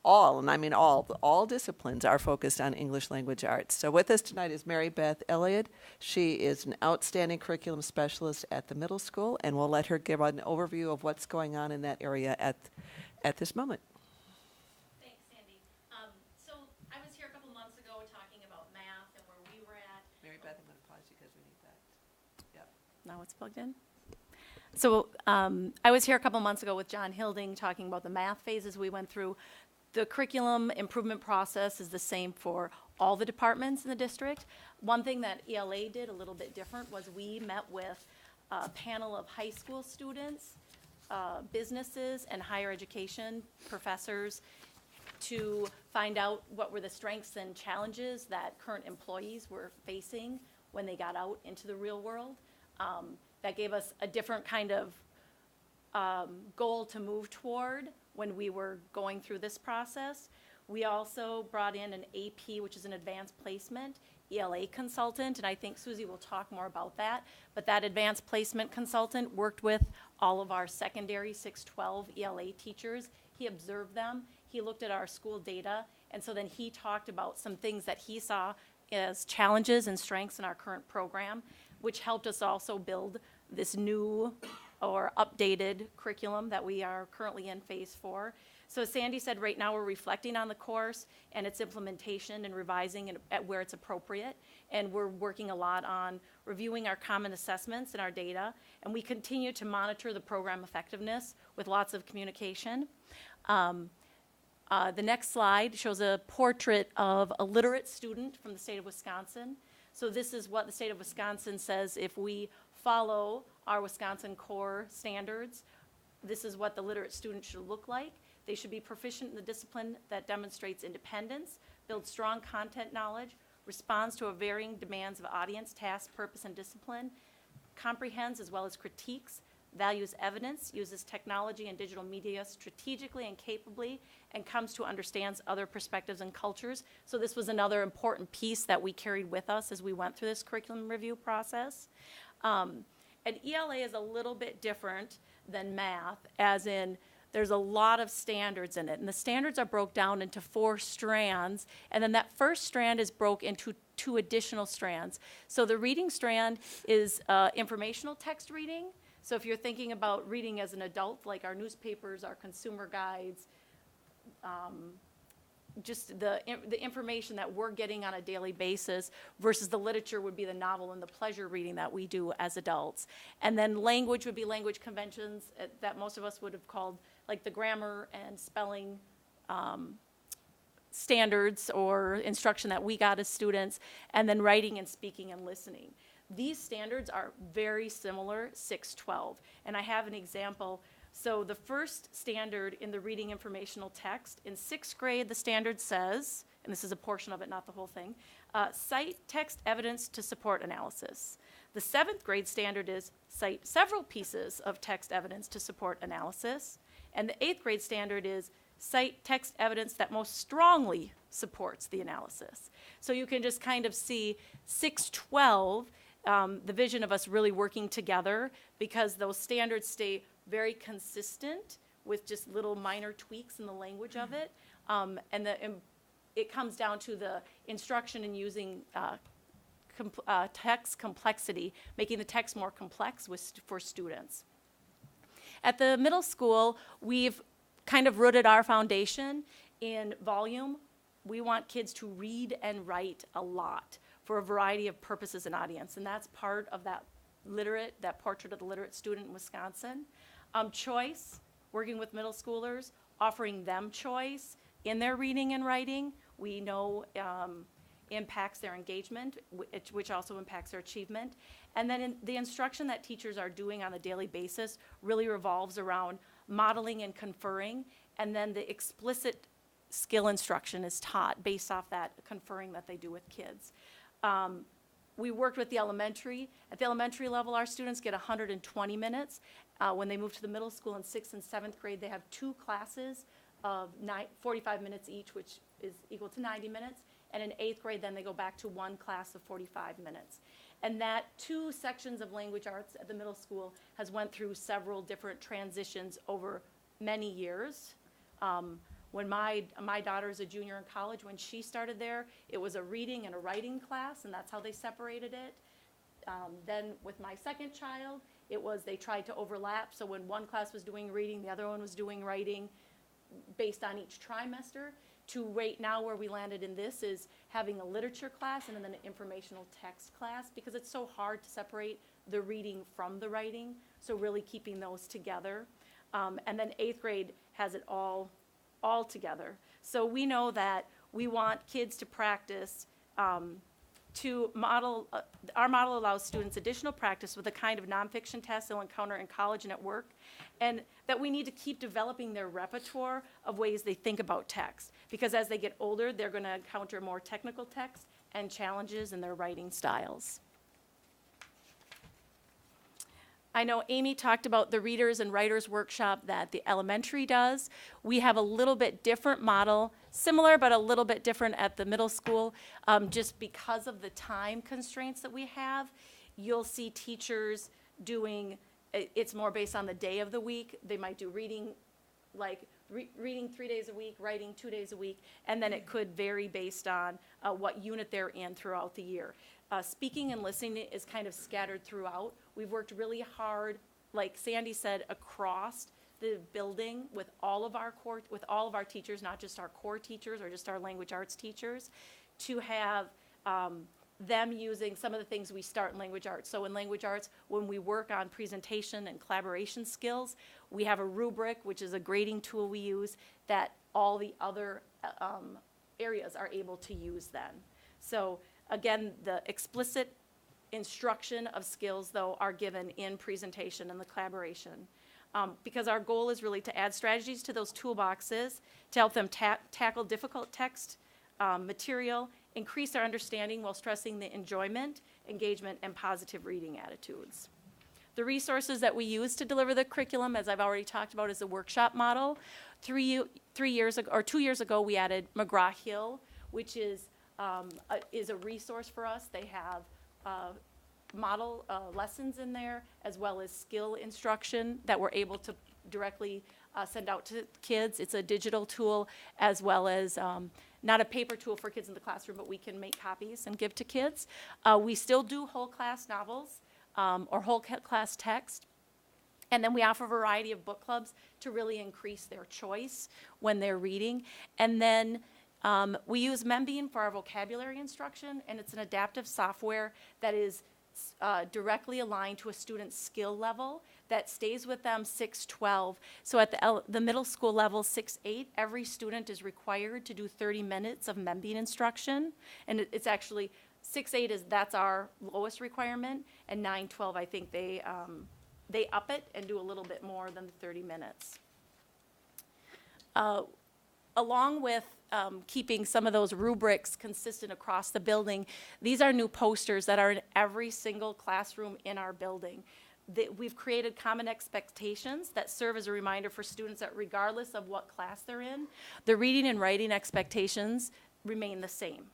all disciplines are focused on English language arts. So with us tonight is Mary Beth Elliott. She is an outstanding curriculum specialist at the middle school, and we'll let her give an overview of what's going on in that area at this moment. Thanks, Sandy. So I was here a couple months ago talking about math and where we were at. Mary Beth, I'm going to pause you because we need that. Yep. Now it's plugged in. So I was here a couple months ago with John Hilding talking about the math phases we went through. The curriculum improvement process is the same for all the departments in the district. One thing that ELA did a little bit different was we met with a panel of high school students, businesses, and higher education professors to find out what were the strengths and challenges that current employees were facing when they got out into the real world. That gave us a different kind of goal to move toward when we were going through this process. We also brought in an AP, which is an advanced placement, ELA consultant, and I think Susie will talk more about that. But that advanced placement consultant worked with all of our secondary 612 ELA teachers. He observed them, he looked at our school data, and so then he talked about some things that he saw as challenges and strengths in our current program, which helped us also build this new or updated curriculum that we are currently in phase 4. So as Sandy said, right now we're reflecting on the course and its implementation and revising it at where it's appropriate. And we're working a lot on reviewing our common assessments and our data. And we continue to monitor the program effectiveness with lots of communication. The next slide shows a portrait of a literate student from the state of Wisconsin. So this is what the state of Wisconsin says if we follow our Wisconsin core standards. This is what the literate student should look like. They should be proficient in the discipline that demonstrates independence, builds strong content knowledge, responds to a varying demands of audience, task, purpose, and discipline, comprehends as well as critiques, values evidence, uses technology and digital media strategically and capably, and comes to understand other perspectives and cultures. So this was another important piece that we carried with us as we went through this curriculum review process. And ELA is a little bit different than math, as in there's a lot of standards in it. And the standards are broke down into 4 strands, and then that first strand is broke into 2 additional strands. So the reading strand is informational text reading. So if you're thinking about reading as an adult, like our newspapers, our consumer guides, just the information that we're getting on a daily basis versus the literature would be the novel and the pleasure reading that we do as adults. And then language would be language conventions that most of us would have called like the grammar and spelling standards or instruction that we got as students, and then writing and speaking and listening. These standards are very similar, 612. And I have an example. So the first standard in the reading informational text, in 6th grade, the standard says, and this is a portion of it, not the whole thing, cite text evidence to support analysis. The 7th grade standard is cite several pieces of text evidence to support analysis. And the 8th grade standard is cite text evidence that most strongly supports the analysis. So you can just kind of see 612, the vision of us really working together, because those standards stay very consistent with just little minor tweaks in the language of it. And it comes down to the instruction in using text complexity, making the text more complex for students. At the middle school, we've kind of rooted our foundation in volume. We want kids to read and write a lot for a variety of purposes and audience, and that's part of that literate, that portrait of the literate student in Wisconsin. Choice, working with middle schoolers, offering them choice in their reading and writing, we know impacts their engagement, which also impacts their achievement. And then the instruction that teachers are doing on a daily basis really revolves around modeling and conferring, and then the explicit skill instruction is taught based off that conferring that they do with kids. We worked with the elementary. At the elementary level, our students get 120 minutes. When they move to the middle school in 6th and 7th grade, they have 2 classes of 45 minutes each, which is equal to 90 minutes. And in 8th grade, then they go back to 1 class of 45 minutes. And that 2 sections of language arts at the middle school has went through several different transitions over many years. When my daughter is a junior in college, when she started there, it was a reading and a writing class, and that's how they separated it. Then with my second child, it was they tried to overlap. So when one class was doing reading, the other one was doing writing based on each trimester. To right now where we landed in this is having a literature class and then an informational text class, because it's so hard to separate the reading from the writing. So really keeping those together. And then 8th grade has it all together. So we know that we want kids to practice to model, our model allows students additional practice with the kind of nonfiction tests they'll encounter in college and at work, and that we need to keep developing their repertoire of ways they think about text, because as they get older, they're going to encounter more technical text and challenges in their writing styles. I know Amy talked about the readers and writers workshop that the elementary does. We have a little bit different model, similar but a little bit different at the middle school, just because of the time constraints that we have. You'll see teachers doing, it's more based on the day of the week. They might do reading, like reading 3 days a week, writing 2 days a week, and then it could vary based on what unit they're in throughout the year. Speaking and listening is kind of scattered throughout. We've worked really hard, like Sandy said, across the building with all of our teachers, not just our core teachers or just our language arts teachers, to have them using some of the things we start in language arts. So in language arts, when we work on presentation and collaboration skills, we have a rubric, which is a grading tool we use, that all the other areas are able to use then. So again, the explicit instruction of skills, though, are given in presentation and the collaboration. Because our goal is really to add strategies to those toolboxes to help them tackle difficult text material, increase their understanding while stressing the enjoyment, engagement, and positive reading attitudes. The resources that we use to deliver the curriculum, as I've already talked about, is a workshop model. 2 years ago, we added McGraw-Hill, which is a resource for us. They have model lessons in there, as well as skill instruction that we're able to directly send out to kids. It's a digital tool, as well as not a paper tool for kids in the classroom, but we can make copies and give to kids. We still do whole class novels or whole class text. And then we offer a variety of book clubs to really increase their choice when they're reading. And then we use Membean for our vocabulary instruction, and it's an adaptive software that is directly aligned to a student's skill level that stays with them 6-12. So at the middle school level, 6-8, every student is required to do 30 minutes of Membean instruction, and it's actually 6-8 that's our lowest requirement, and 9-12 I think they up it and do a little bit more than the 30 minutes. Along with keeping some of those rubrics consistent across the building, these are new posters that are in every single classroom in our building. We've created common expectations that serve as a reminder for students that regardless of what class they're in, the reading and writing expectations remain the same.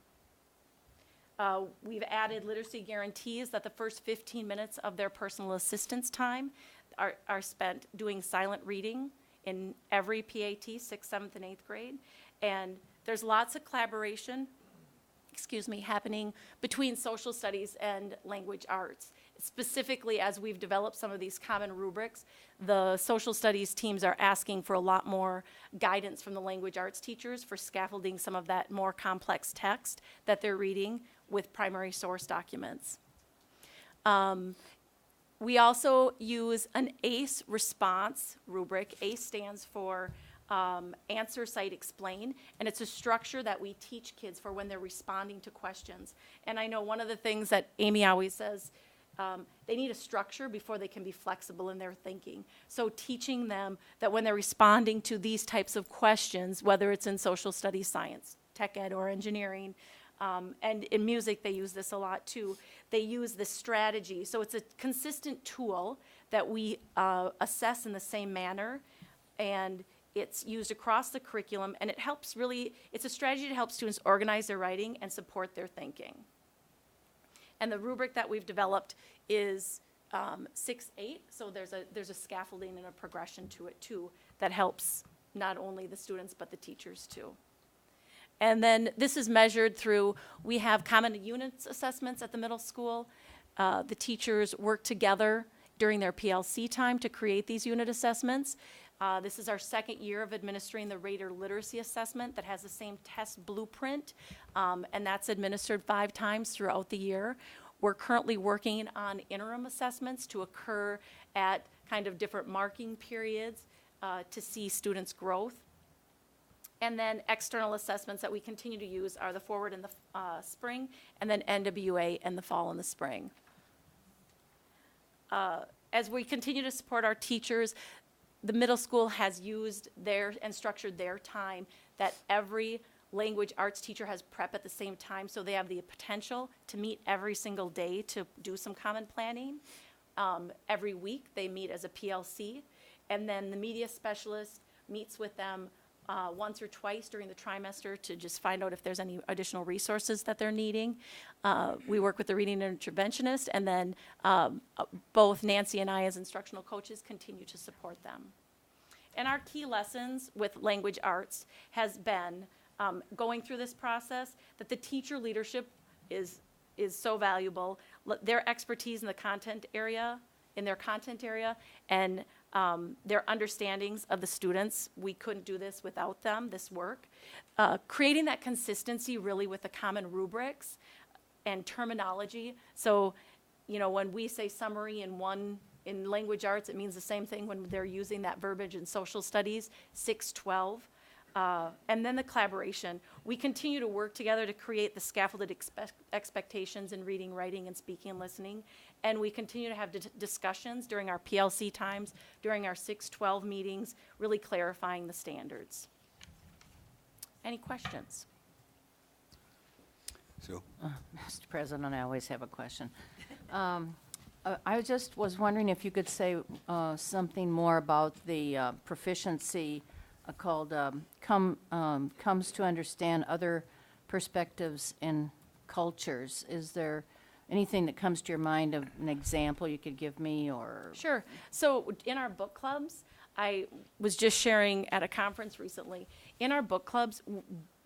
We've added literacy guarantees that the first 15 minutes of their personal assistance time are spent doing silent reading in every PAT, 6th, 7th, and 8th grade. And there's lots of collaboration, happening between social studies and language arts. Specifically, as we've developed some of these common rubrics, the social studies teams are asking for a lot more guidance from the language arts teachers for scaffolding some of that more complex text that they're reading with primary source documents. We also use an ACE response rubric. ACE stands for Answer, Cite, Explain, and it's a structure that we teach kids for when they're responding to questions. And I know one of the things that Amy always says, they need a structure before they can be flexible in their thinking. So teaching them that when they're responding to these types of questions, whether it's in social studies, science, tech ed, or engineering, and in music, they use this a lot too. They use this strategy. So it's a consistent tool that we assess in the same manner, and it's used across the curriculum, and it helps really, it's a strategy to help students organize their writing and support their thinking. And the rubric that we've developed is 6-8, so there's a scaffolding and a progression to it too that helps not only the students but the teachers too. And then this is measured through, we have common units assessments at the middle school. The teachers work together during their PLC time to create these unit assessments. This is our second year of administering the Rater Literacy Assessment that has the same test blueprint, and that's administered 5 times throughout the year. We're currently working on interim assessments to occur at kind of different marking periods to see students' growth. And then external assessments that we continue to use are the Forward in the spring, and then NWA in the fall and the spring. As we continue to support our teachers, the middle school has used and structured their time that every language arts teacher has prep at the same time, so they have the potential to meet every single day to do some common planning. Every week they meet as a PLC, and then the media specialist meets with them once or twice during the trimester to just find out if there's any additional resources that they're needing. We work with the reading interventionist, and then both Nancy and I as instructional coaches continue to support them. And our key lessons with language arts has been going through this process that the teacher leadership is so valuable. Their expertise in the content area, and their understandings of the students, we couldn't do this without them, this work. Creating that consistency really with the common rubrics and terminology. So, when we say summary in language arts, it means the same thing when they're using that verbiage in social studies, 6-12. And then the collaboration. We continue to work together to create the scaffolded expectations in reading, writing, and speaking and listening. And we continue to have discussions during our PLC times, during our 6-12 meetings, really clarifying the standards. Any questions? Sue? Mr. President, I always have a question. I just was wondering if you could say something more about the proficiency called Comes to Understand Other Perspectives and Cultures. Is there anything that comes to your mind of an example you could give me, or? Sure. So in our book clubs, I was just sharing at a conference recently, in our book clubs,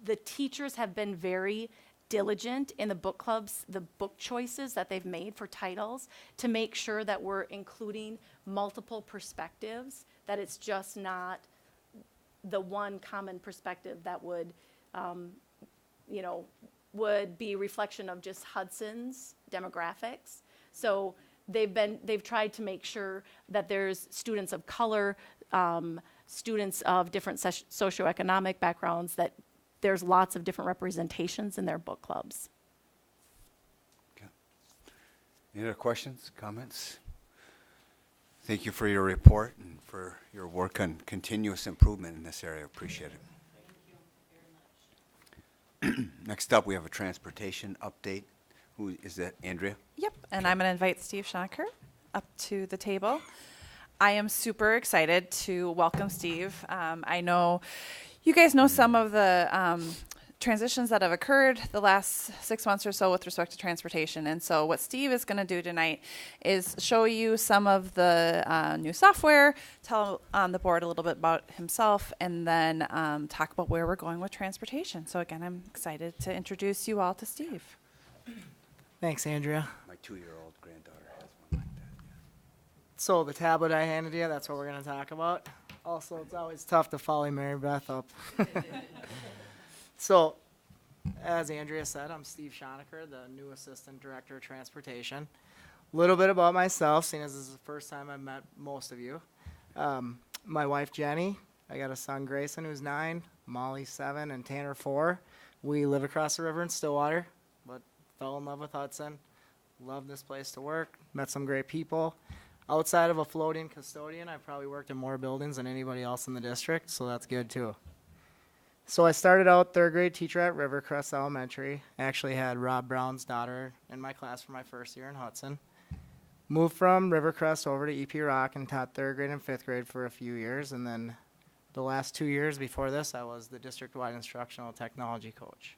the teachers have been very diligent in the book clubs, the book choices that they've made for titles, to make sure that we're including multiple perspectives, that it's just not the one common perspective that would, would be reflection of just Hudson's demographics. So they've tried to make sure that there's students of color, students of different socioeconomic backgrounds, that there's lots of different representations in their book clubs. Okay. Any other questions, comments? Thank you for your report and for your work on continuous improvement in this area. Appreciate it. Thank you very much. Next up, we have a transportation update. Who is that, Andrea? Yep, and I'm going to invite Steve Schonecker up to the table. I am super excited to welcome Steve. I know you guys know some of the transitions that have occurred the last 6 months or so with respect to transportation. And so what Steve is going to do tonight is show you some of the new software, tell the board a little bit about himself, and then talk about where we're going with transportation. So again, I'm excited to introduce you all to Steve. Thanks, Andrea. My 2-year-old granddaughter has one like that. So the tablet I handed you, that's what we're going to talk about. Also, it's always tough to follow Mary Beth up. So, as Andrea said, I'm Steve Schonecker, the new Assistant Director of Transportation. little bit about myself, seeing as this is the first time I've met most of you. My wife, Jenny. I got a son, Grayson, who's 9, Molly, 7, and Tanner, 4. We live across the river in Stillwater, but fell in love with Hudson. Love this place to work. Met some great people. Outside of a floating custodian, I probably worked in more buildings than anybody else in the district, so that's good too. So I started out 3rd grade teacher at Rivercrest Elementary. I actually had Rob Brown's daughter in my class for my first year in Hudson. Moved from Rivercrest over to EP Rock and taught 3rd grade and 5th grade for a few years, and then the last 2 years before this, I was the district-wide instructional technology coach.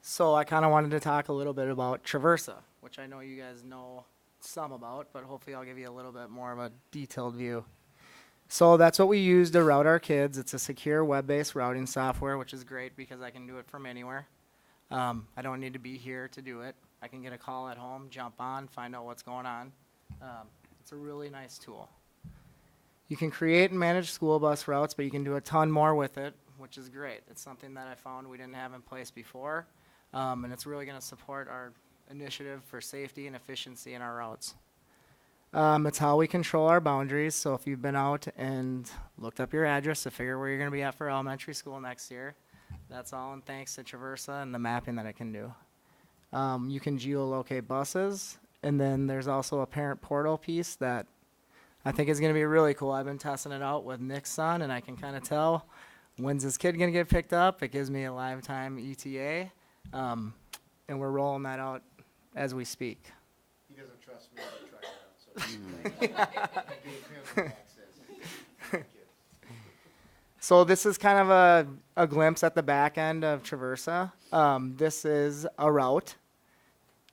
So I kind of wanted to talk a little bit about Traversa, which I know you guys know some about, but hopefully I'll give you a little bit more of a detailed view. So that's what we use to route our kids. It's a secure web-based routing software, which is great because I can do it from anywhere. I don't need to be here to do it. I can get a call at home, jump on, find out what's going on. It's a really nice tool. You can create and manage school bus routes, but you can do a ton more with it, which is great. It's something that I found we didn't have in place before, and it's really going to support our initiative for safety and efficiency in our routes. It's how we control our boundaries, so if you've been out and looked up your address to figure where you're going to be at for elementary school next year, that's all and thanks to Traversa and the mapping that it can do. You can geolocate buses, and then there's also a parent portal piece that I think is going to be really cool. I've been testing it out with Nick's son, and I can kind of tell when's this kid going to get picked up. It gives me a live time ETA, and we're rolling that out as we speak. He doesn't trust me to try it out, so I gave him access. So this is kind of a glimpse at the back end of Traversa. This is a route.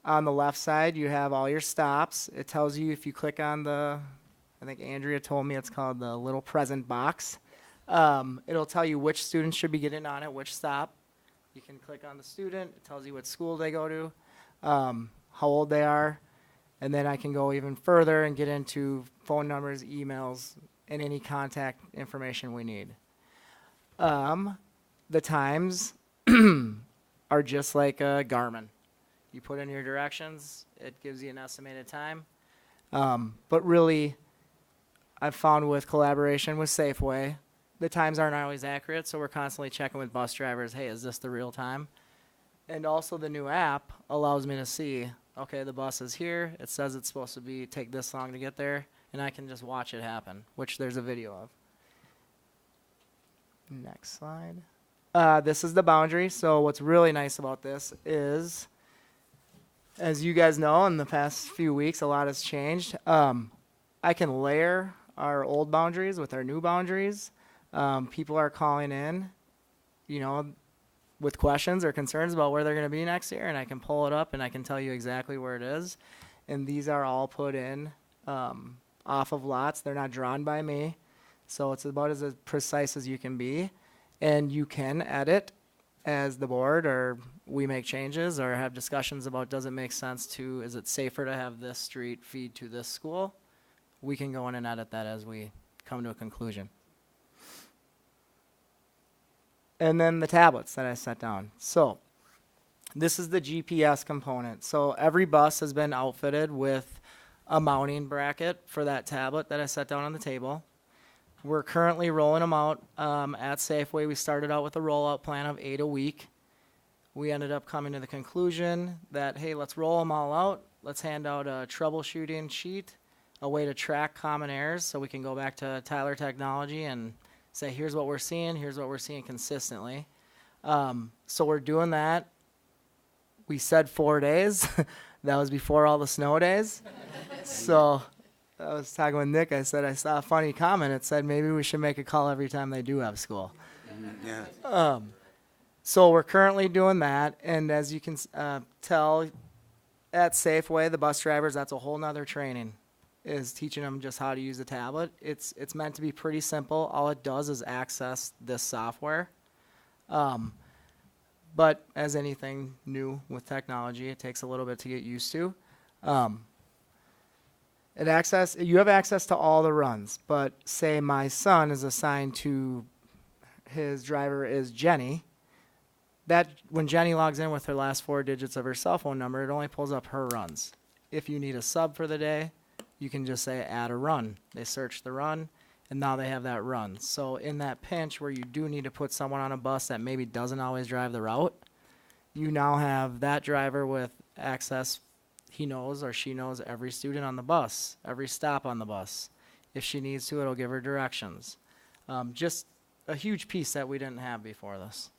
On the left side, you have all your stops. It tells you if you click on I think Andrea told me it's called the little present box. It'll tell you which students should be getting on it, which stop. You can click on the student. It tells you what school they go to, how old they are, and then I can go even further and get into phone numbers, emails, and any contact information we need. The times are just like a Garmin. You put in your directions, it gives you an estimated time. But really, I've found with collaboration with Safeway, the times aren't always accurate, so we're constantly checking with bus drivers, hey, is this the real time? And also the new app allows me to see, okay, the bus is here, it says it's supposed to take this long to get there, and I can just watch it happen, which there's a video of. Next slide. This is the boundary, so what's really nice about this is, as you guys know, in the past few weeks, a lot has changed. I can layer our old boundaries with our new boundaries. People are calling in, with questions or concerns about where they're going to be next year, and I can pull it up and I can tell you exactly where it is. And these are all put in off of lots. They're not drawn by me, so it's about as precise as you can be. And you can edit as the board, or we make changes or have discussions about, does it make sense is it safer to have this street feed to this school? We can go in and edit that as we come to a conclusion. And then the tablets that I set down. So this is the GPS component. So every bus has been outfitted with a mounting bracket for that tablet that I set down on the table. We're currently rolling them out at Safeway. We started out with a rollout plan of 8 a week. We ended up coming to the conclusion that, hey, let's roll them all out. Let's hand out a troubleshooting sheet, a way to track common errors so we can go back to Tyler Technology and say, here's what we're seeing consistently. So we're doing that. We said 4 days. That was before all the snow days. So I was talking with Nick. I said I saw a funny comment. It said maybe we should make a call every time they do have school. Yeah. So we're currently doing that. And as you can tell, at Safeway, the bus drivers, that's a whole nother training, is teaching them just how to use the tablet. It's meant to be pretty simple. All it does is access this software. But as anything new with technology, it takes a little bit to get used to. You have access to all the runs, but say my son is assigned to, his driver is Jenny, that when Jenny logs in with her last 4 digits of her cell phone number, it only pulls up her runs. If you need a sub for the day, you can just say add a run. They search the run, and now they have that run. So in that pinch where you do need to put someone on a bus that maybe doesn't always drive the route, you now have that driver with access. He knows or she knows every student on the bus, every stop on the bus. If she needs to, it'll give her directions. Just a huge piece that we didn't have before this.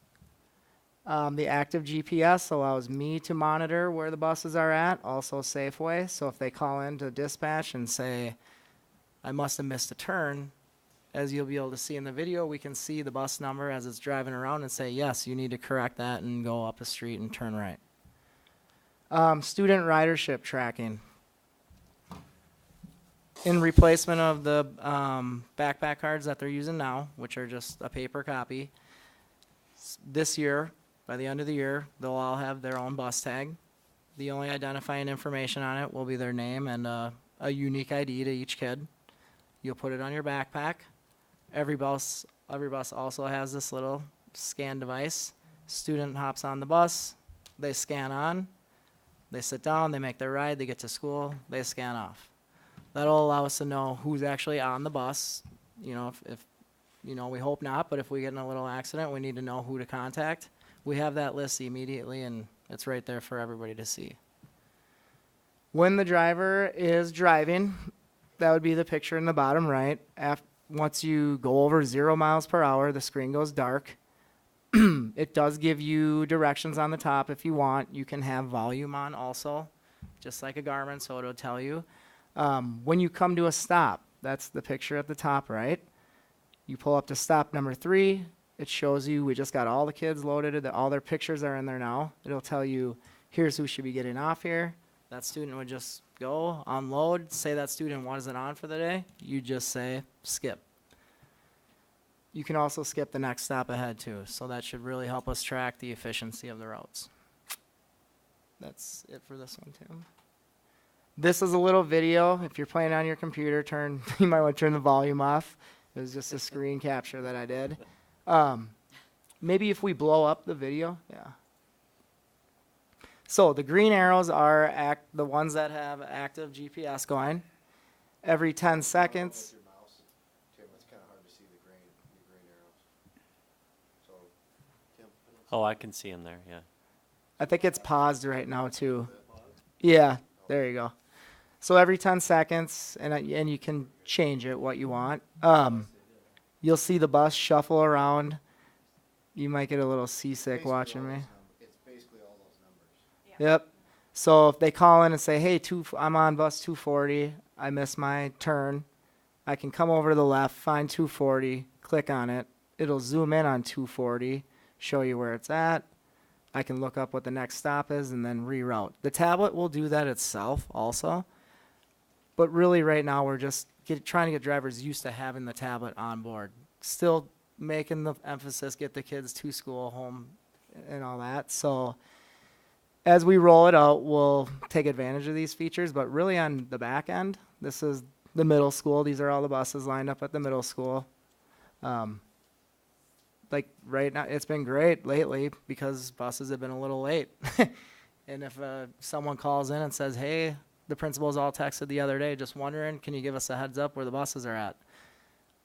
The active GPS allows me to monitor where the buses are at, also Safeway. So if they call in to dispatch and say, I must have missed a turn, as you'll be able to see in the video, we can see the bus number as it's driving around and say, yes, you need to correct that and go up a street and turn right. Student ridership tracking. In replacement of the backpack cards that they're using now, which are just a paper copy, this year, by the end of the year, they'll all have their own bus tag. The only identifying information on it will be their name and a unique ID to each kid. You'll put it on your backpack. Every bus also has this little scan device. Student hops on the bus, they scan on, they sit down, they make their ride, they get to school, they scan off. That'll allow us to know who's actually on the bus. You know, if you know, we hope not, but if we get in a little accident, we need to know who to contact. We have that list immediately, and it's right there for everybody to see. When the driver is driving, that would be the picture in the bottom right. Once you go over 0 miles per hour, the screen goes dark. It does give you directions on the top if you want. You can have volume on also, just like a Garmin, so it'll tell you. When you come to a stop, that's the picture at the top right. You pull up to stop number 3. It shows you, we just got all the kids loaded, all their pictures are in there now. It'll tell you, here's who should be getting off here. That student would just go, unload, say that student wasn't on for the day. You just say, skip. You can also skip the next stop ahead too, so that should really help us track the efficiency of the routes. That's it for this one, Tim. This is a little video. If you're playing on your computer, you might want to turn the volume off. It was just a screen capture that I did. Maybe if we blow up the video, yeah. So the green arrows are the ones that have active GPS going. Every 10 seconds. Tim, it's kind of hard to see the green arrows. So, Tim. Oh, I can see him there, yeah. I think it's paused right now too. Yeah, there you go. So every 10 seconds, and you can change it what you want. You'll see the bus shuffle around. You might get a little seasick watching me. It's basically all those numbers. Yep. So if they call in and say, hey, I'm on bus 240, I missed my turn, I can come over to the left, find 240, click on it. It'll zoom in on 240, show you where it's at. I can look up what the next stop is and then reroute. The tablet will do that itself also. But really right now we're just trying to get drivers used to having the tablet on board. Still making the emphasis, get the kids to school, home, and all that. So as we roll it out, we'll take advantage of these features. But really on the back end, this is the middle school. These are all the buses lined up at the middle school. Like right now, it's been great lately because buses have been a little late. And if someone calls in and says, hey, the principals all texted the other day, just wondering, can you give us a heads up where the buses are at?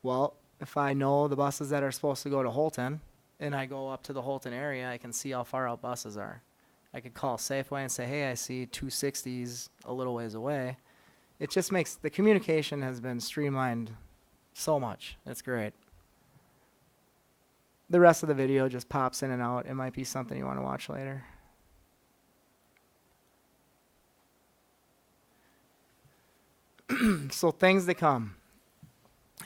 Well, if I know the buses that are supposed to go to Holton, and I go up to the Holton area, I can see how far out buses are. I could call Safeway and say, hey, I see 260s a little ways away. It just makes, the communication has been streamlined so much. It's great. The rest of the video just pops in and out. It might be something you want to watch later. So things to come.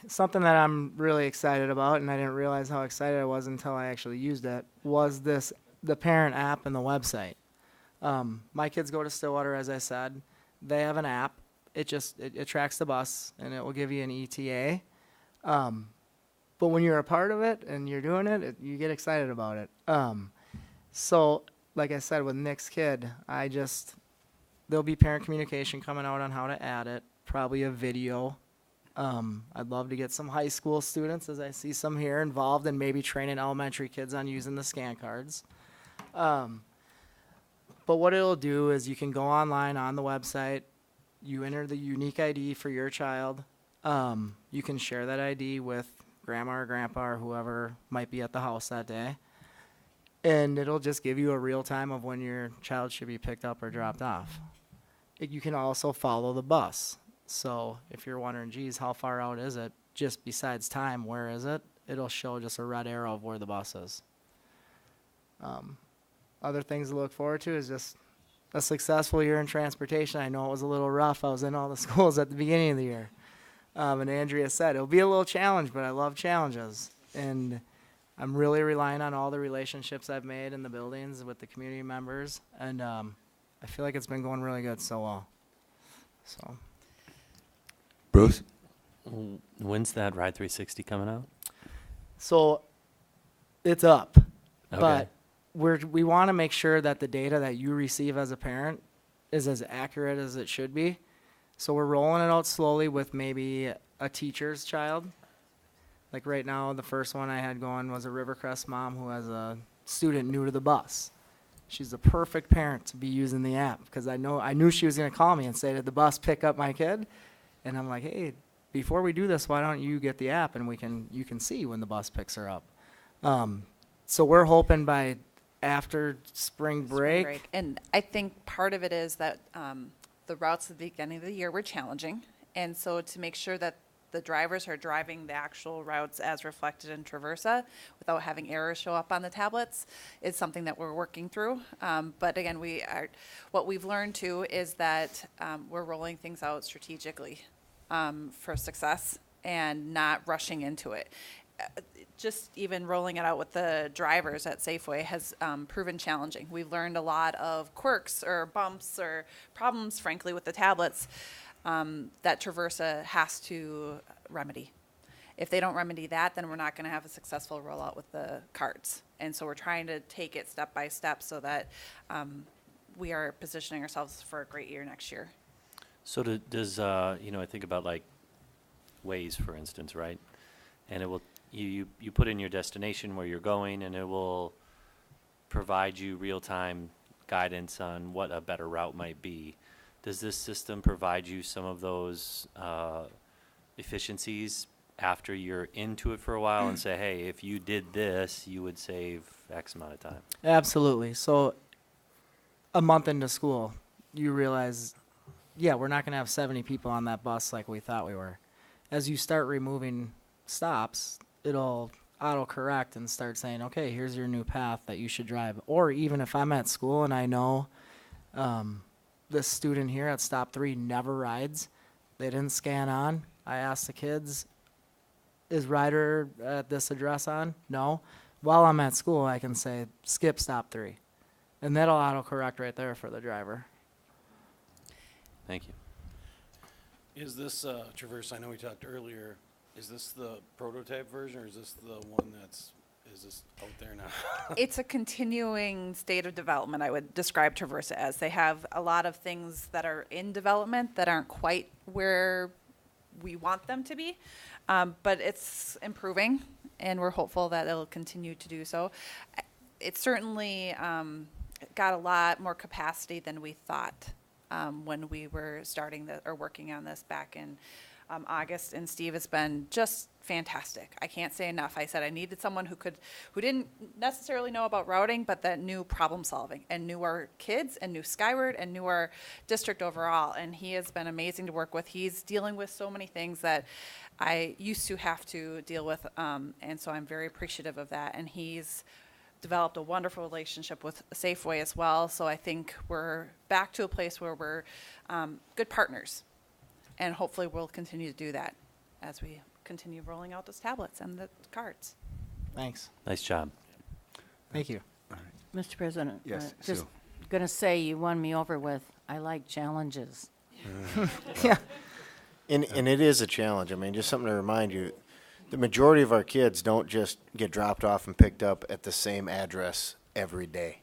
Something that I'm really excited about, and I didn't realize how excited I was until I actually used it, was the parent app and the website. My kids go to Stillwater, as I said. They have an app. It tracks the bus, and it will give you an ETA. But when you're a part of it and you're doing it, you get excited about it. So, like I said, with Nick's kid, there'll be parent communication coming out on how to add it, probably a video. I'd love to get some high school students, as I see some here, involved in maybe training elementary kids on using the scan cards. But what it'll do is you can go online on the website, you enter the unique ID for your child. You can share that ID with grandma or grandpa or whoever might be at the house that day. And it'll just give you a real time of when your child should be picked up or dropped off. You can also follow the bus. So if you're wondering, geez, how far out is it? Just besides time, where is it? It'll show just a red arrow of where the bus is. Other things to look forward to is just a successful year in transportation. I know it was a little rough. I was in all the schools at the beginning of the year. And Andrea said, it'll be a little challenge, but I love challenges. And I'm really relying on all the relationships I've made in the buildings with the community members. And I feel like it's been going really good so well. So, Bruce? When's that Ride 360 coming out? so it's up. Okay. But we want to make sure that the data that you receive as a parent is as accurate as it should be. So we're rolling it out slowly with maybe a teacher's child. Like right now, the first one I had going was a Rivercrest mom who has a student new to the bus. She's the perfect parent to be using the app because I knew she was going to call me and say, did the bus pick up my kid? And I'm like, hey, before we do this, why don't you get the app and you can see when the bus picks her up. So we're hoping by after spring break. And I think part of it is that the routes at the beginning of the year were challenging. And so to make sure that the drivers are driving the actual routes as reflected in Traversa without having errors show up on the tablets is something that we're working through. But again, what we've learned too is that we're rolling things out strategically for success and not rushing into it. Just even rolling it out with the drivers at Safeway has proven challenging. We've learned a lot of quirks or bumps or problems, frankly, with the tablets that Traversa has to remedy. If they don't remedy that, then we're not going to have a successful rollout with the carts. And so we're trying to take it step by step so that we are positioning ourselves for a great year next year. So does I think about like Waze, for instance, right? And it will you put in your destination where you're going, and it will provide you real-time guidance on what a better route might be. Does this system provide you some of those efficiencies after you're into it for a while and say, hey, if you did this, you would save X amount of time? Absolutely. So a month into school, you realize, yeah, we're not going to have 70 people on that bus like we thought we were. As you start removing stops, it'll auto-correct and start saying, okay, here's your new path that you should drive. Or even if I'm at school and I know this student here at stop 3 never rides, they didn't scan on, I asked the kids, is rider at this address on? No. While I'm at school, I can say, skip stop 3. And that'll auto-correct right there for the driver. Thank you. Is this Traverse, I know we talked earlier, is this the prototype version or is this the one is this out there now? It's a continuing state of development, I would describe Traversa as. They have a lot of things that are in development that aren't quite where we want them to be, but it's improving, and we're hopeful that it'll continue to do so. It certainly got a lot more capacity than we thought when we were working on this back in August, and Steve has been just fantastic. I can't say enough. I said I needed someone who didn't necessarily know about routing, but that knew problem solving and knew our kids and knew Skyward and knew our district overall. And he has been amazing to work with. He's dealing with so many things that I used to have to deal with, and so I'm very appreciative of that. And he's developed a wonderful relationship with Safeway as well. So I think we're back to a place where we're good partners. And hopefully we'll continue to do that as we continue rolling out those tablets and the cards. Thanks. Nice job. Thank you. Mr. President. Yes, Just Sue. going to say you won me over with, I like challenges. Yeah. And it is a challenge. I mean, just something to remind you, the majority of our kids don't just get dropped off and picked up at the same address every day.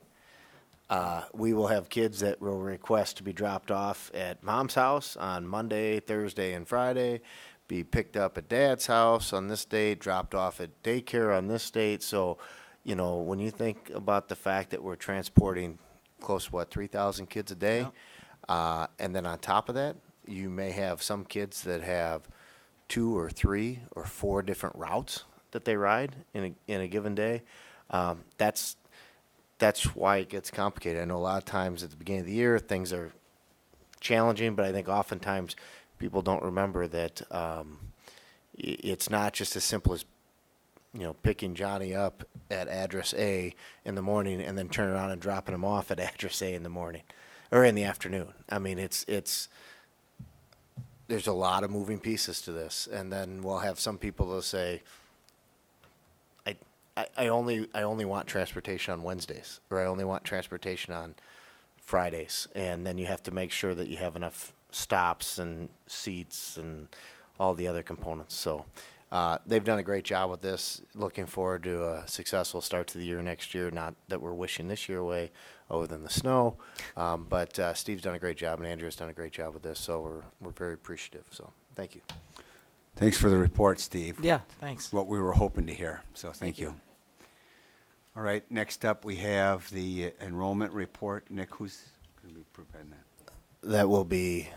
We will have kids that will request to be dropped off at mom's house on Monday, Thursday, and Friday, be picked up at dad's house on this date, dropped off at daycare on this date. So, you know, when you think about the fact that we're transporting close to 3,000 kids a day, and then on top of that, you may have some kids that have 2 or 3 or 4 different routes that they ride in a given day. That's why it gets complicated. I know a lot of times at the beginning of the year things are challenging, but I think oftentimes people don't remember that it's not just as simple as, you know, picking Johnny up at address A in the morning and then turning around and dropping him off at address A in the morning or in the afternoon. I mean, there's a lot of moving pieces to this, and then we'll have some people that'll say, I only want transportation on Wednesdays, or I only want transportation on Fridays, and then you have to make sure that you have enough stops and seats and all the other components. So they've done a great job with this. Looking forward to a successful start to the year next year. Not that we're wishing this year away, other than the snow, but Steve's done a great job, and Andrew's done a great job with this. So we're very appreciative. So thank you. Thanks for the report, Steve. Yeah, thanks. What we were hoping to hear, so thank you. All right, next up we have the enrollment report. Nick, who's going to be preparing that? That will be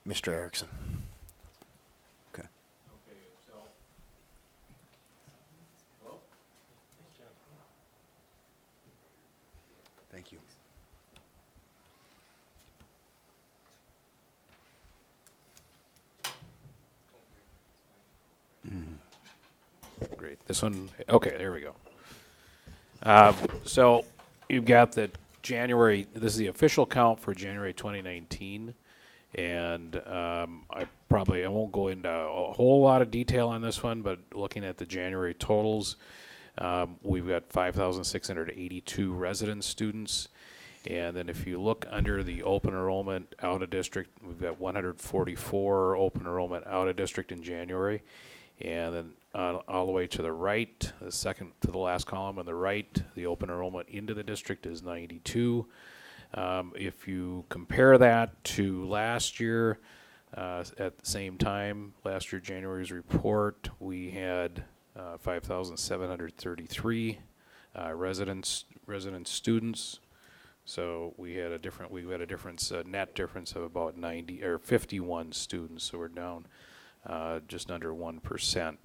Mr. Erickson. Okay. Thank you. Great. This one, okay, there we go. So you've got the January, this is the official count for January 2019. And I won't go into a whole lot of detail on this one, but looking at the January totals, we've got 5,682 resident students. And then if you look under the open enrollment out of district, we've got 144 open enrollment out of district in January. And then all the way to the right, the second to the last column on the right, the open enrollment into the district is 92. If you compare that to last year, at the same time, last year January's report, we had 5,733 resident students. So we had a difference, net difference of about 90 or 51 students. So we're down just under 1%.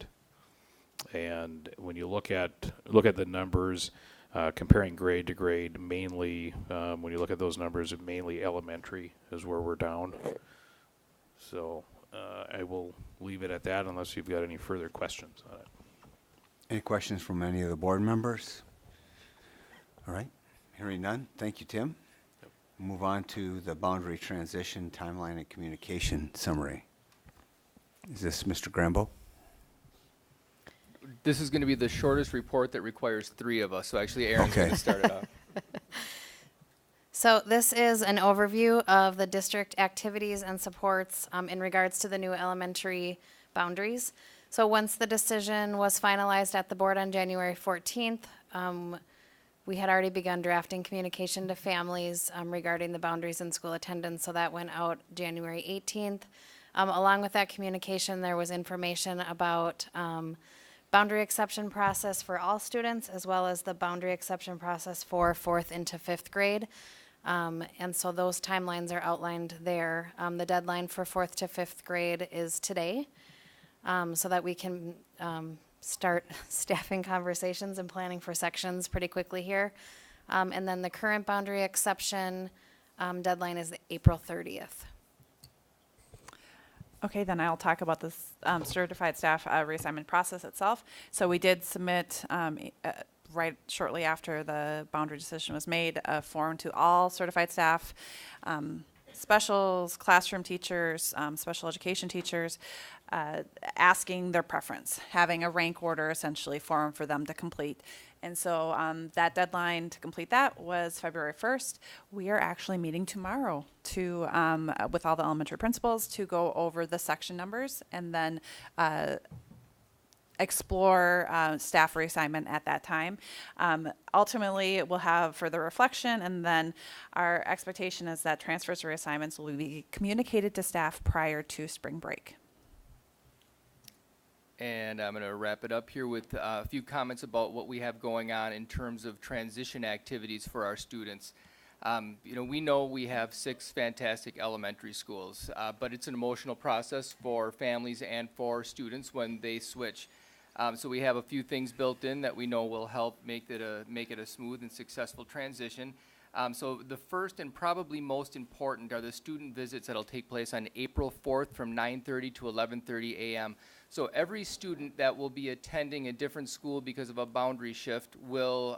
And when you look at the numbers, comparing grade to grade, mainly when you look at those numbers, mainly elementary is where we're down. So I will leave it at that unless you've got any further questions on it. Any questions from any of the board members? All right, hearing none. Thank you, Tim. Yep. Move on to the boundary transition timeline and communication summary. Is this Mr. Grambo? This is going to be the shortest report that requires 3 of us, so actually Aaron's going to start it off. So this is an overview of the district activities and supports in regards to the new elementary boundaries. So once the decision was finalized at the board on January 14th, we had already begun drafting communication to families regarding the boundaries and school attendance, so that went out January 18th. Along with that communication, there was information about boundary exception process for all students, as well as the boundary exception process for 4th into 5th grade. And so those timelines are outlined there. The deadline for 4th to 5th grade is today, so that we can start staffing conversations and planning for sections pretty quickly here. And then the current boundary exception deadline is April 30th. Okay, then I'll talk about this certified staff reassignment process itself. So we did submit right shortly after the boundary decision was made, a form to all certified staff, specials, classroom teachers, special education teachers, asking their preference, having a rank order essentially form for them to complete. And so that deadline to complete that was February 1st. We are actually meeting tomorrow to with all the elementary principals to go over the section numbers and then explore staff reassignment at that time. Ultimately, we'll have further reflection, and then our expectation is that transfers or reassignments will be communicated to staff prior to spring break. And I'm going to wrap it up here with a few comments about what we have going on in terms of transition activities for our students. We know we have 6 fantastic elementary schools, but it's an emotional process for families and for students when they switch. So we have a few things built in that we know will help make it a smooth and successful transition. So the first and probably most important are the student visits that'll take place on April 4th from 9:30 to 11:30 a.m. So every student that will be attending a different school because of a boundary shift will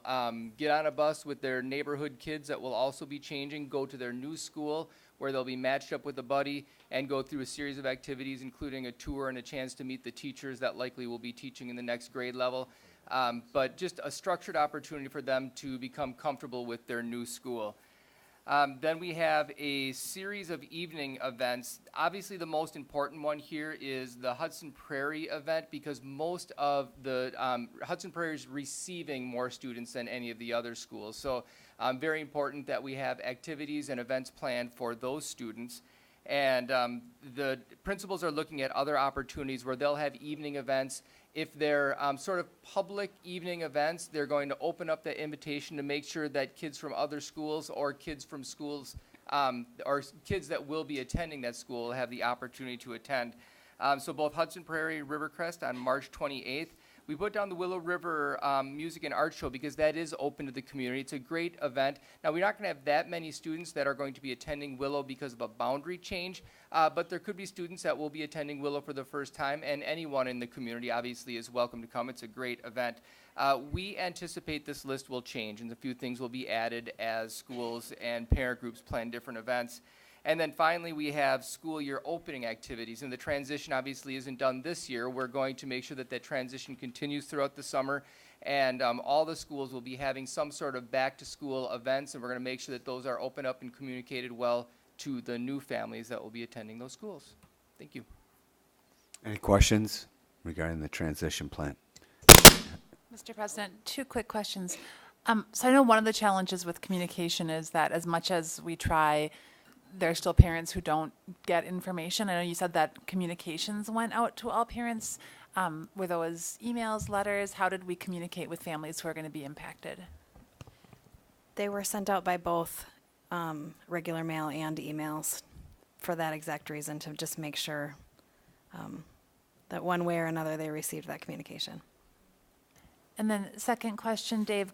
get on a bus with their neighborhood kids that will also be changing, go to their new school where they'll be matched up with a buddy and go through a series of activities, including a tour and a chance to meet the teachers that likely will be teaching in the next grade level. But just a structured opportunity for them to become comfortable with their new school. Then we have a series of evening events. Obviously, the most important one here is the Hudson Prairie event because most of the Hudson Prairie is receiving more students than any of the other schools. So very important that we have activities and events planned for those students. And the principals are looking at other opportunities where they'll have evening events. If they're sort of public evening events, they're going to open up the invitation to make sure that kids from other schools or kids from schools or kids that will be attending that school have the opportunity to attend. So both Hudson Prairie and Rivercrest on March 28th. We put down the Willow River Music and Art Show because that is open to the community. It's a great event. Now, we're not going to have that many students that are going to be attending Willow because of a boundary change, but there could be students that will be attending Willow for the first time, and anyone in the community obviously is welcome to come. It's a great event. We anticipate this list will change, and a few things will be added as schools and parent groups plan different events. And then finally, we have school year opening activities, and the transition obviously isn't done this year. We're going to make sure that that transition continues throughout the summer, and all the schools will be having some sort of back-to-school events, and we're going to make sure that those are open up and communicated well to the new families that will be attending those schools. Thank you. Any questions regarding the transition plan? Mr. President, 2 quick questions. So I know one of the challenges with communication is that as much as we try, there are still parents who don't get information. I know you said that communications went out to all parents. Were those emails, letters? How did we communicate with families who are going to be impacted? They were sent out by both regular mail and emails for that exact reason, to just make sure that one way or another they received that communication. And then second question, Dave,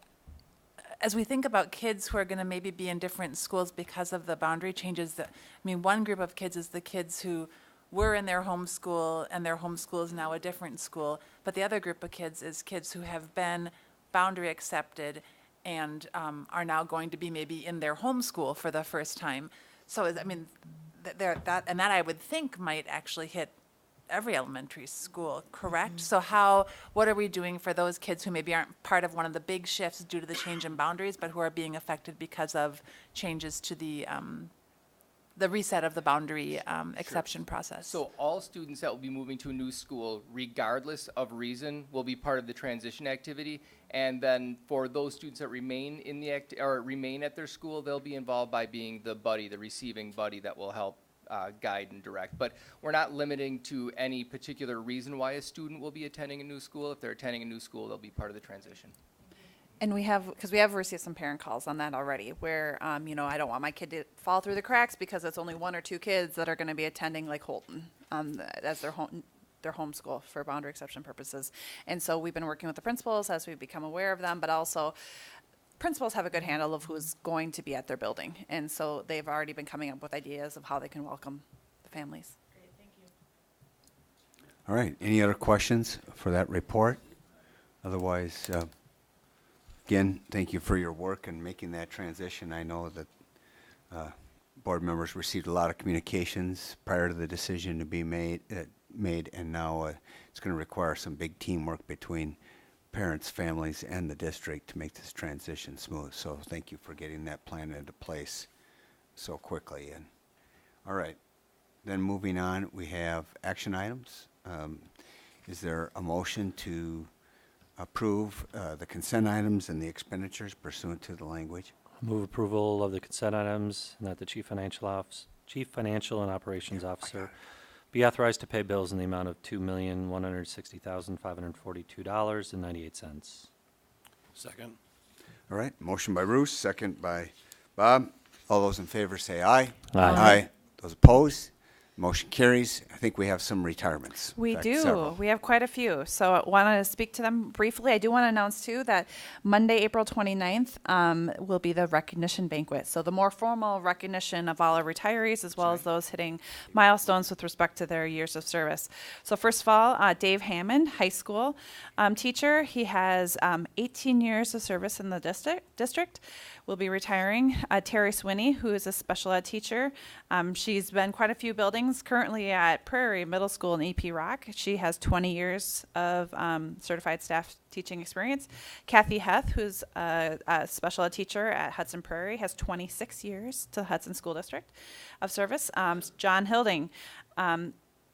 as we think about kids who are going to maybe be in different schools because of the boundary changes, one group of kids is the kids who were in their home school and their home school is now a different school, but the other group of kids is kids who have been boundary accepted and are now going to be maybe in their home school for the first time. So, that I would think might actually hit every elementary school, correct? So what are we doing for those kids who maybe aren't part of one of the big shifts due to the change in boundaries, but who are being affected because of changes to the reset of the boundary exception process? So all students that will be moving to a new school, regardless of reason, will be part of the transition activity. And then for those students that remain in remain at their school, they'll be involved by being the buddy, the receiving buddy that will help guide and direct. But we're not limiting to any particular reason why a student will be attending a new school. If they're attending a new school, they'll be part of the transition. And we have received some parent calls on that already where, I don't want my kid to fall through the cracks because it's only 1 or 2 kids that are going to be attending like Holton as their home school for boundary exception purposes. And so we've been working with the principals as we become aware of them, but also principals have a good handle of who's going to be at their building. And so they've already been coming up with ideas of how they can welcome the families. Great, thank you. All right, any other questions for that report? Otherwise, again, thank you for your work in making that transition. I know that board members received a lot of communications prior to the decision to be made, and now it's going to require some big teamwork between parents, families, and the district to make this transition smooth. So thank you for getting that plan into place so quickly. And all right, then moving on, we have action items. Is there a motion to approve the consent items and the expenditures pursuant to the language? Move approval of the consent items and that the Chief Financial and Operations Officer Be authorized to pay bills in the amount of $2,160,542.98. Second. All right, motion by Bruce, second by Bob. All those in favor say aye. Aye. Those opposed? Motion carries. I think we have some retirements. We In fact, do. several. We have quite a few. So I wanted to speak to them briefly. I do want to announce, too, that Monday, April 29th, will be the recognition banquet. So the more formal recognition of all our retirees, as well as those hitting milestones with respect to their years of service. So first of all, Dave Hammond, high school teacher. He has 18 years of service in the district. Will be retiring. Terry Swinney, who is a special ed teacher. She's been quite a few buildings, currently at Prairie Middle School in EP Rock. She has 20 years of certified staff teaching experience. Kathy Heth, who's a special ed teacher at Hudson Prairie, has 26 years to Hudson School District of service. John Hilding,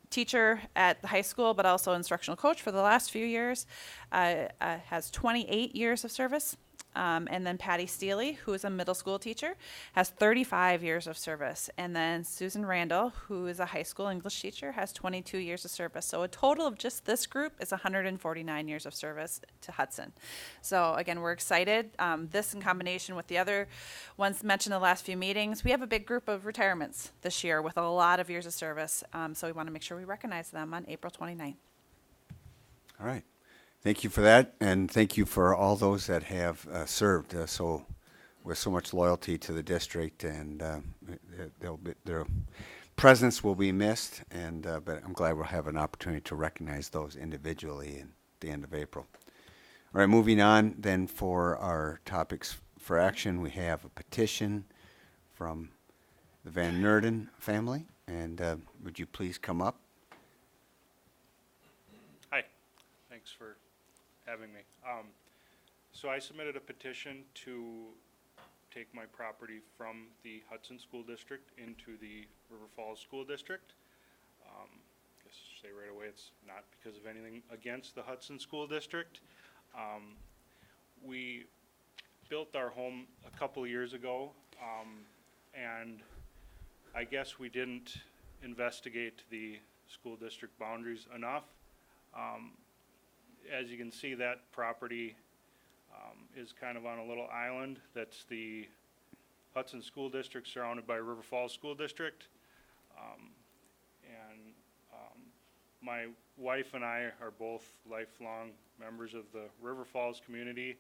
teacher at the high school, but also instructional coach for the last few years, has 28 years of service. And then Patty Steely, who is a middle school teacher, has 35 years of service. And then Susan Randall, who is a high school English teacher, has 22 years of service. So a total of just this group is 149 years of service to Hudson. So again, we're excited. This in combination with the other ones mentioned in the last few meetings, we have a big group of retirements this year with a lot of years of service. So we want to make sure we recognize them on April 29th. All right. Thank you for that, and thank you for all those that have served so with so much loyalty to the district, and their presence will be missed. And but I'm glad we'll have an opportunity to recognize those individually at the end of April. All right, moving on then for our topics for action, we have a petition from the Van Nerden family, and would you please come up? Hi, thanks for having me. So I submitted a petition to take my property from the Hudson School District into the River Falls School District. Guess say right away it's not because of anything against the Hudson School District. We built our home a couple years ago, and I guess we didn't investigate the school district boundaries enough. As you can see, that property is kind of on a little island. That's the Hudson School District surrounded by River Falls School District. My wife and I are both lifelong members of the River Falls community.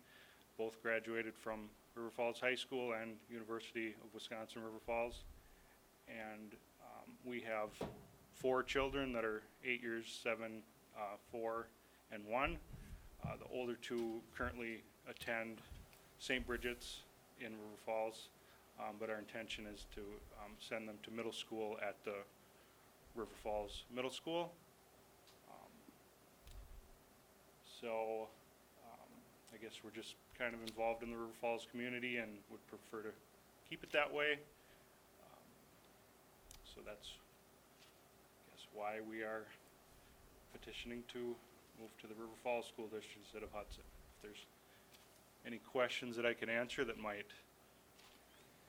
Both graduated from River Falls High School and University of Wisconsin River Falls. And we have 4 children that are 8 years, 7, 4, and 1. The older 2 currently attend St. Bridget's in River Falls, but our intention is to send them to middle school at the River Falls Middle School. I guess we're just kind of involved in the River Falls community and would prefer to keep it that way. So that's, I guess, why we are petitioning to move to the River Falls School District instead of Hudson. If there's any questions that I can answer that might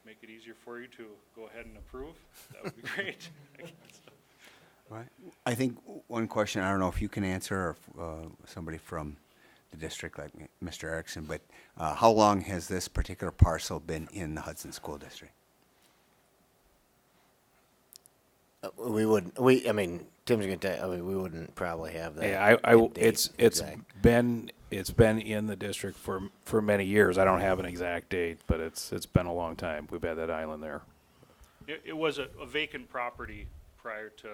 make it easier for you to go ahead and approve, that would be great. Right. I think one question, I don't know if you can answer or if, somebody from the district like Mr. Erickson, but how long has this particular parcel been in the Hudson School District? I mean, Tim's gonna tell you, I mean, we wouldn't probably have that. Yeah, it's been in the district for many years. I don't have an exact date, but it's been a long time. We've had that island there. It was a vacant property prior to,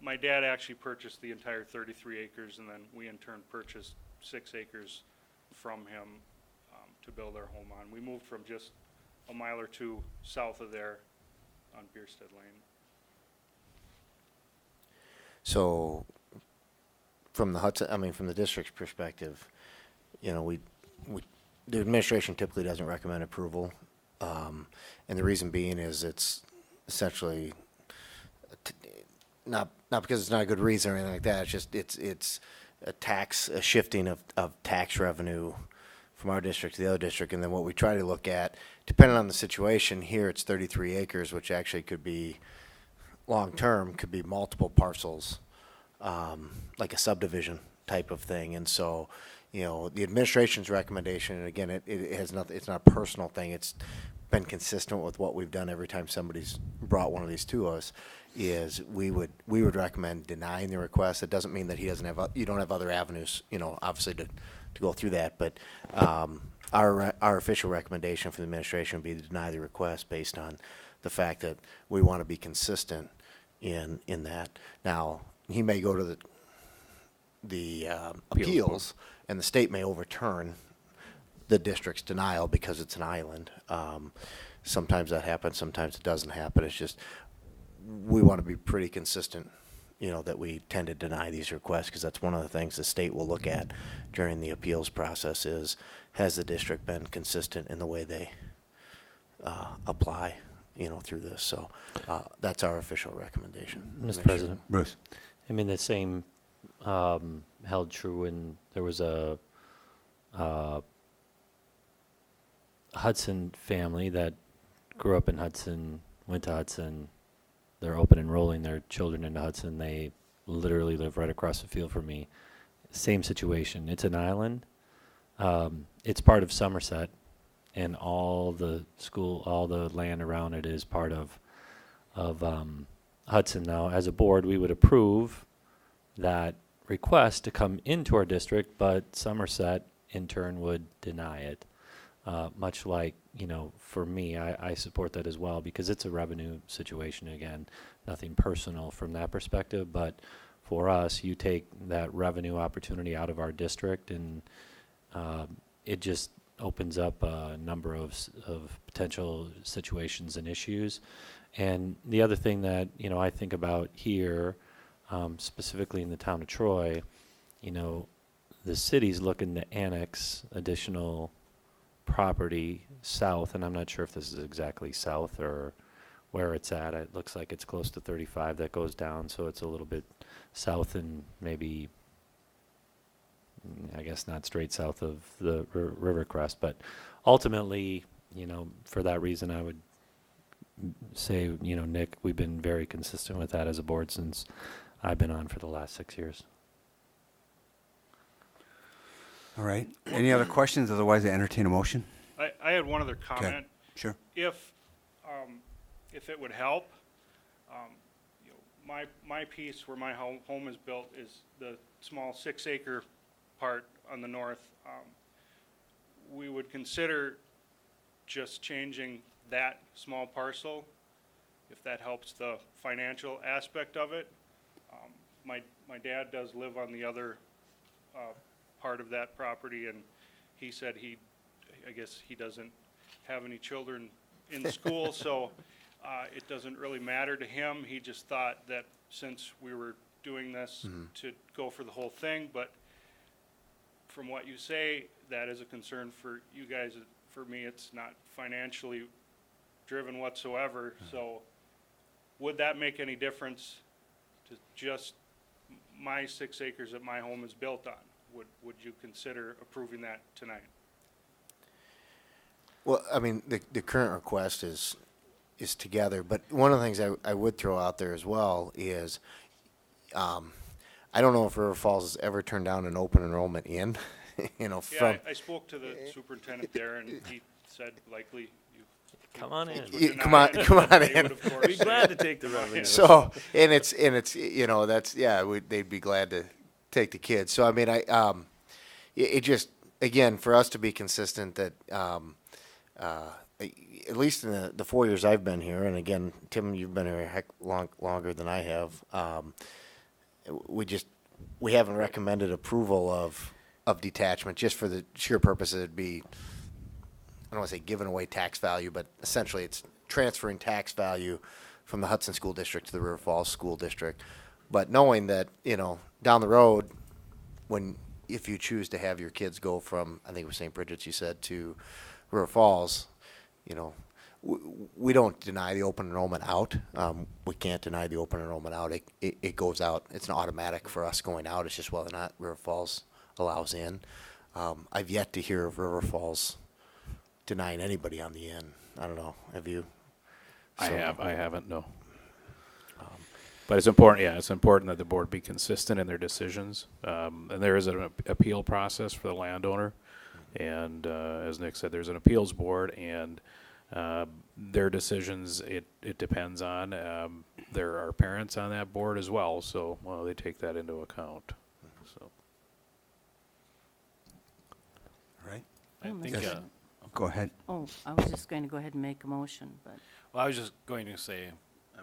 my dad actually purchased the entire 33 acres, and then we in turn purchased 6 acres from him to build our home on. We moved from just a mile or 2 south of there on Bierstead Lane. So, from the Hudson, I mean, from the district's perspective, you know, the administration typically doesn't recommend approval, and the reason being is it's essentially not because it's not a good reason or anything like that. It's just it's a shifting of tax revenue from our district to the other district, and then what we try to look at, depending on the situation, here it's 33 acres, which actually could be long-term could be multiple parcels, like a subdivision type of thing. And so, you know, the administration's recommendation, and again, it has nothing, it's not a personal thing, it's been consistent with what we've done every time somebody's brought one of these to us, is we would recommend denying the request. It doesn't mean that he doesn't have, you don't have other avenues, you know, obviously to go through that, but our official recommendation from the administration would be to deny the request based on the fact that we want to be consistent in that. Now, he may go to the appeals, and the state may overturn the district's denial because it's an island. Sometimes that happens, sometimes it doesn't happen. It's just, we want to be pretty consistent, you know, that we tend to deny these requests, because that's one of the things the state will look at during the appeals process is, has the district been consistent in the way they apply, you know, through this. So that's our official recommendation. Mr. President. Bruce. I mean, the same held true when there was a Hudson family that grew up in Hudson, went to Hudson. They're open enrolling their children into Hudson. They literally live right across the field from me. Same situation. It's an island. It's part of Somerset, and all the land around it is part of Hudson. Now, as a board, we would approve that request to come into our district, but Somerset in turn would deny it. Much like, you know, for me, I support that as well, because it's a revenue situation. Again, nothing personal from that perspective, but for us, you take that revenue opportunity out of our district, and it just opens up a number of potential situations and issues. And the other thing that, you know, I think about here, specifically in the town of Troy, you know, the city's looking to annex additional property south, and I'm not sure if this is exactly south or where it's at. It looks like it's close to 35 that goes down, so it's a little bit south and maybe, I guess, not straight south of the river crest. But ultimately, you know, for that reason, I would say, you know, Nick, we've been very consistent with that as a board since I've been on for the last 6 years. All right. Any other questions? Otherwise, I entertain a motion. I had one other comment. Sure. If it would help, you know, my piece where my home is built is the small 6-acre part on the north. We would consider just changing that small parcel, if that helps the financial aspect of it. My dad does live on the other part of that property, and he said I guess he doesn't have any children in school, so it doesn't really matter to him. He just thought that since we were doing this to go for the whole thing, but from what you say, that is a concern for you guys. For me, it's not financially driven whatsoever. So would that make any difference to just my 6 acres that my home is built on? Would you consider approving that tonight? Well, I mean, the current request is together, but one of the things I would throw out there as well is, I don't know if River Falls has ever turned down an open enrollment in, you know, Yeah, I spoke to the superintendent there, and he said likely you. Come on in. Come on in. Be glad to take the revenue. So, and it's you know, that's, yeah, they'd be glad to take the kids. So I mean, it just, again, for us to be consistent that at least in the 4 years I've been here, and again, Tim, you've been here a heck longer than I have. We haven't recommended approval of detachment just for the sheer purpose that it'd be, I don't want to say giving away tax value, but essentially it's transferring tax value from the Hudson School District to the River Falls School District. But knowing that, you know, down the road, if you choose to have your kids go from, I think it was St. Bridget's you said, to River Falls, you know, we don't deny the open enrollment out. We can't deny the open enrollment out. It goes out. It's an automatic for us going out. It's just whether or not River Falls allows in. I've yet to hear of River Falls denying anybody on the in. I don't know. Have you? I haven't, no. But it's important, yeah, it's important that the board be consistent in their decisions. And there is an appeal process for the landowner. And as Nick said, there's an appeals board, and their decisions, it depends on. There are parents on that board as well, so well, they take that into account. So. All right. I think, Yes. Go ahead. Oh, I was just going to go ahead and make a motion, but. Well, I was just going to say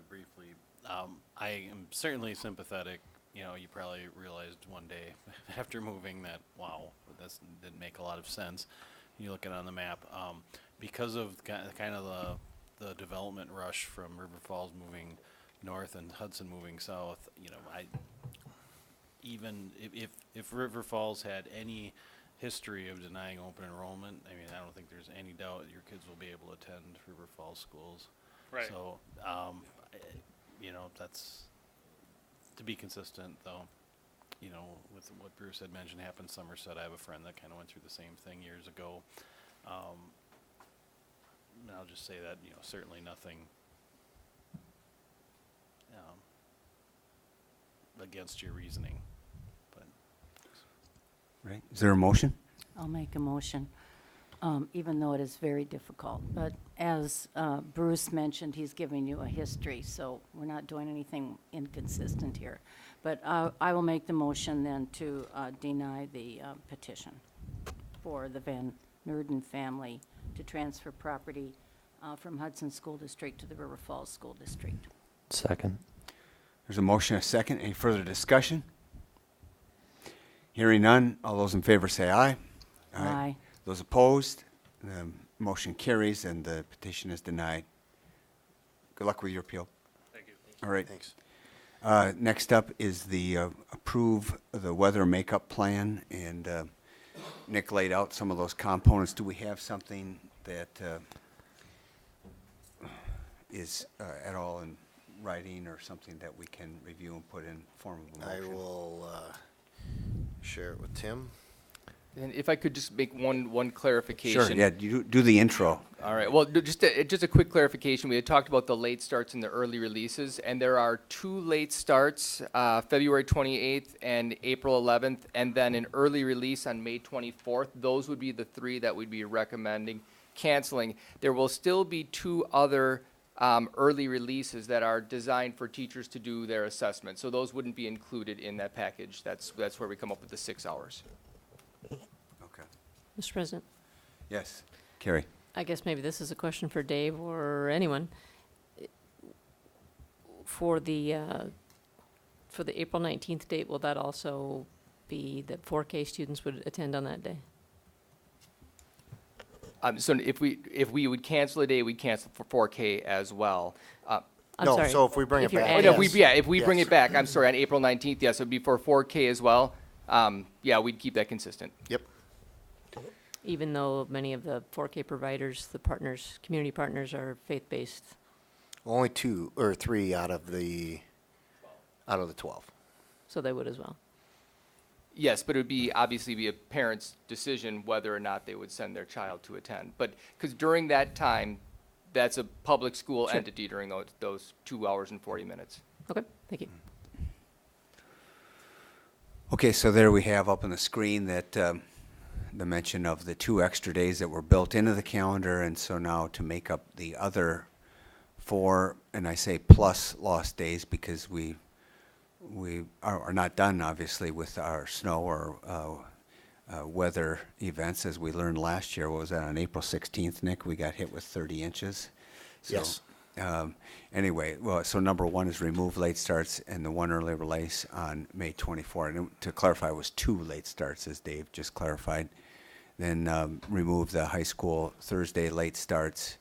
briefly, I am certainly sympathetic. You know, you probably realized one day after moving that, wow, that didn't make a lot of sense. You look at it on the map. Because of kind of the development rush from River Falls moving north and Hudson moving south, you know, even if River Falls had any history of denying open enrollment, I mean, I don't think there's any doubt your kids will be able to attend River Falls schools. Right. So, you know, that's to be consistent, though. You know, with what Bruce had mentioned happened in Somerset, I have a friend that kind of went through the same thing years ago. And I'll just say that, you know, certainly nothing against your reasoning. But Right. Is there a motion? I'll make a motion, even though it is very difficult. But as Bruce mentioned, he's giving you a history, so we're not doing anything inconsistent here. But I will make the motion then to deny the petition for the Van Noorden family to transfer property from Hudson School District to the River Falls School District. Second. There's a motion, a second. Any further discussion? Hearing none, all those in favor say aye. Aye. Those opposed, the motion carries and the petition is denied. Good luck with your appeal. Thank you. All right. Thanks. Next up is the approve the weather makeup plan, and Nick laid out some of those components. Do we have something that is at all in writing or something that we can review and put in form of a I motion? will share it with Tim. And if I could just make one clarification. Sure, yeah, you do the intro. All right. Well, just a quick clarification. We had talked about the late starts and the early releases, and there are 2 late starts, February 28th and April 11th, and then an early release on May 24th. Those would be the 3 that we'd be recommending canceling. There will still be 2 other early releases that are designed for teachers to do their assessment. So those wouldn't be included in that package. That's where we come up with the 6 hours. Okay. Mr. President, Yes, Carrie. I guess maybe this is a question for Dave or anyone. For the April 19th date, will that also be that 4K students would attend on that day? So if we would cancel a day, we'd cancel for 4K as well. I'm sorry. So if we bring it back. Oh, no, if we bring it back, I'm sorry, on April 19th, yes, it would be for 4K as well. Yeah, we'd keep that consistent. Yep. Even though many of the 4K providers, the partners, community partners are faith-based. Only 2 or 3 out of the 12. So they would as well. Yes, but it would be obviously be a parent's decision whether or not they would send their child to attend. But because during that time, that's a public school Sure. entity during those 2 hours and 40 minutes. Okay, thank you. Okay, so there we have up on the screen that the mention of the 2 extra days that were built into the calendar, and so now to make up the other 4, and I say plus lost days because we are not done, obviously, with our snow or weather events, as we learned last year. What was that, on April 16th, Nick? We got hit with 30 inches. So, Yes. Anyway, well, so number 1 is remove late starts and the 1 early release on May 24. And to clarify, it was 2 late starts, as Dave just clarified. Then remove the high school Thursday late starts,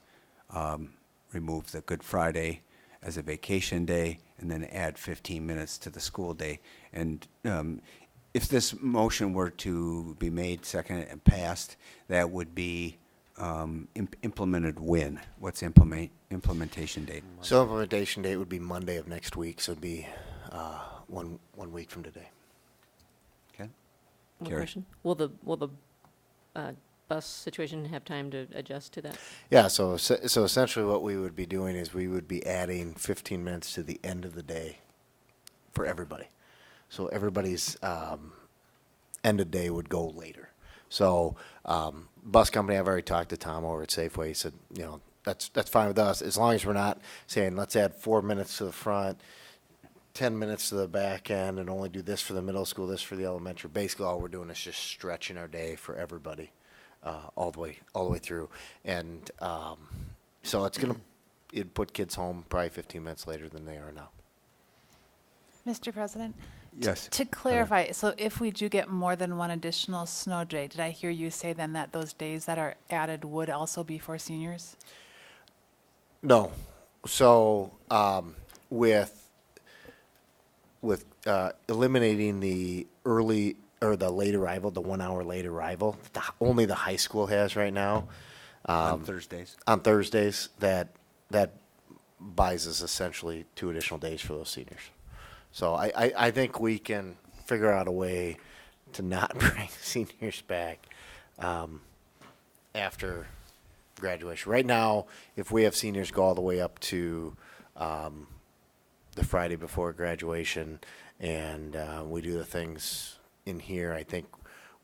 remove the Good Friday as a vacation day, and then add 15 minutes to the school day. And if this motion were to be made, seconded, and passed, that would be implemented when? What's implementation date? So implementation date would be Monday of next week, so it'd be 1 week from today. Okay. One Carrie. question. Will the bus situation have time to adjust to that? Yeah, so essentially what we would be doing is we would be adding 15 minutes to the end of the day for everybody. So everybody's end of day would go later. So bus company, I've already talked to Tom over at Safeway. He said, that's fine with us as long as we're not saying let's add 4 minutes to the front, 10 minutes to the back end, and only do this for the middle school, this for the elementary. Basically, all we're doing is just stretching our day for everybody all the way through. And so it'd put kids home probably 15 minutes later than they are now. Mr. President? Yes. To clarify, so if we do get more than one additional snow day, did I hear you say then that those days that are added would also be for seniors? No. So with eliminating the early or the late arrival, the 1 hour late arrival, only the high school has right now. On Thursdays? On Thursdays, that buys us essentially 2 additional days for those seniors. So I think we can figure out a way to not bring seniors back after graduation. Right now, if we have seniors go all the way up to the Friday before graduation and we do the things in here, I think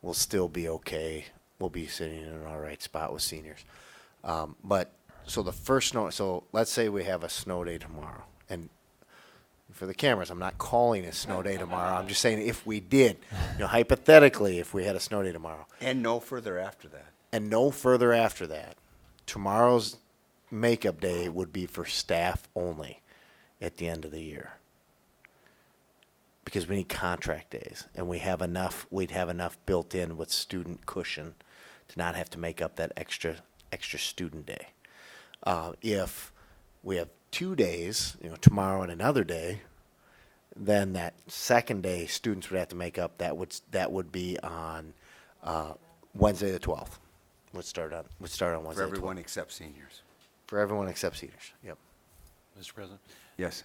we'll still be okay. We'll be sitting in an all right spot with seniors. But so the first snow, so let's say we have a snow day tomorrow. And for the cameras, I'm not calling a snow day tomorrow. I'm just saying if we did, hypothetically, if we had a snow day tomorrow. And no further after that. And no further after that. Tomorrow's makeup day would be for staff only at the end of the year. Because we need contract days, and we'd have enough built in with student cushion to not have to make up that extra student day. If we have 2 days, tomorrow and another day, then that second day students would have to make up. That would be on Wednesday the 12th. Would start on Wednesday. For everyone except seniors. For everyone except seniors. Yep. Mr. President? Yes.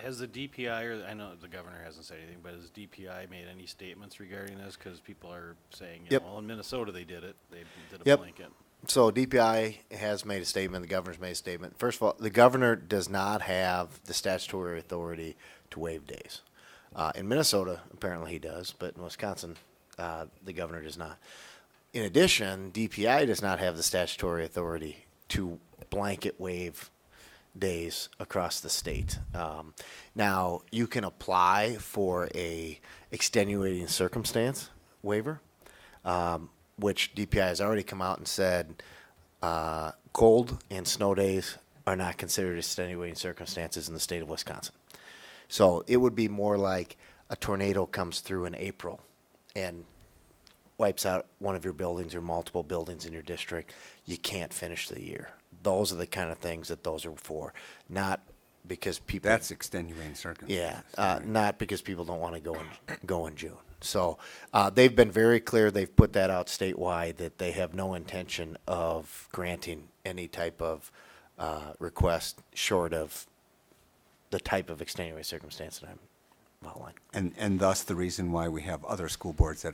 Has the DPI, or I know the governor hasn't said anything, but has DPI made any statements regarding this? Because people are saying, well, in Minnesota they did it. They did a blanket. So DPI has made a statement. The governor's made a statement. First of all, the governor does not have the statutory authority to waive days. In Minnesota, apparently he does, but in Wisconsin, the governor does not. In addition, DPI does not have the statutory authority to blanket waive days across the state. Now, you can apply for a extenuating circumstance waiver, which DPI has already come out and said cold and snow days are not considered extenuating circumstances in the state of Wisconsin. So it would be more like a tornado comes through in April and wipes out one of your buildings or multiple buildings in your district. You can't finish the year. Those are the kind of things that those are for, not because people. That's extenuating circumstances. Yeah, not because people don't want to go in June. So they've been very clear. They've put that out statewide that they have no intention of granting any type of request short of the type of extenuating circumstance that I'm outlining. And thus the reason why we have other school boards that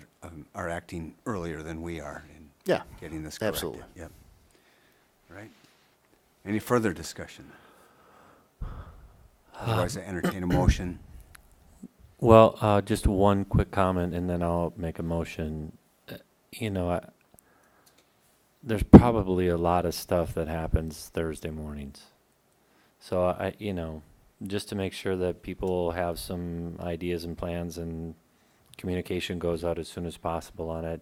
are acting earlier than we are in getting this corrected. Absolutely. Yep. Right. Any further discussion? Otherwise, I entertain a motion. Well, just one quick comment, and then I'll make a motion. There's probably a lot of stuff that happens Thursday mornings. So just to make sure that people have some ideas and plans and communication goes out as soon as possible on it.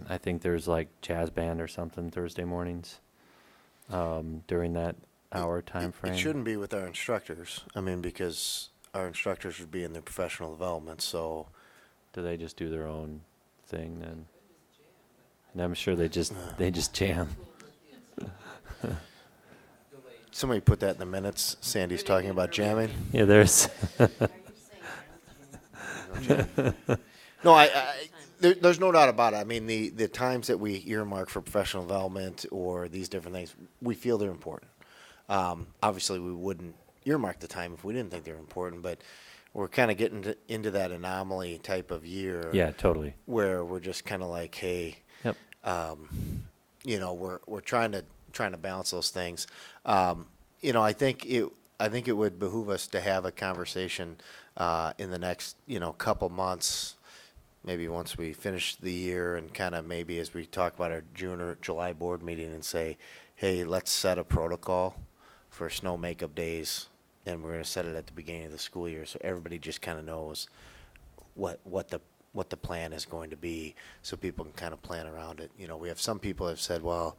I think there's like jazz band or something Thursday mornings during that hour time frame. It shouldn't be with our instructors. I mean, because our instructors would be in their professional development. So, do they just do their own thing then? And I'm sure they just jam. Somebody put that in the minutes. Sandy's talking about jamming. Yeah, there's. No, there's no doubt about it. I mean, the times that we earmark for professional development or these different things, we feel they're important. Obviously, we wouldn't earmark the time if we didn't think they're important, but we're kind of getting into that anomaly type of year. Yeah, totally. Where we're just kind of like, hey, yep. We're trying to balance those things. I think I think it would behoove us to have a conversation in the next, couple months, maybe once we finish the year, and kind of maybe as we talk about our June or July board meeting, and say, hey, let's set a protocol for snow makeup days, and we're going to set it at the beginning of the school year, so everybody just kind of knows what the plan is going to be, so people can kind of plan around it. We have some people have said, well,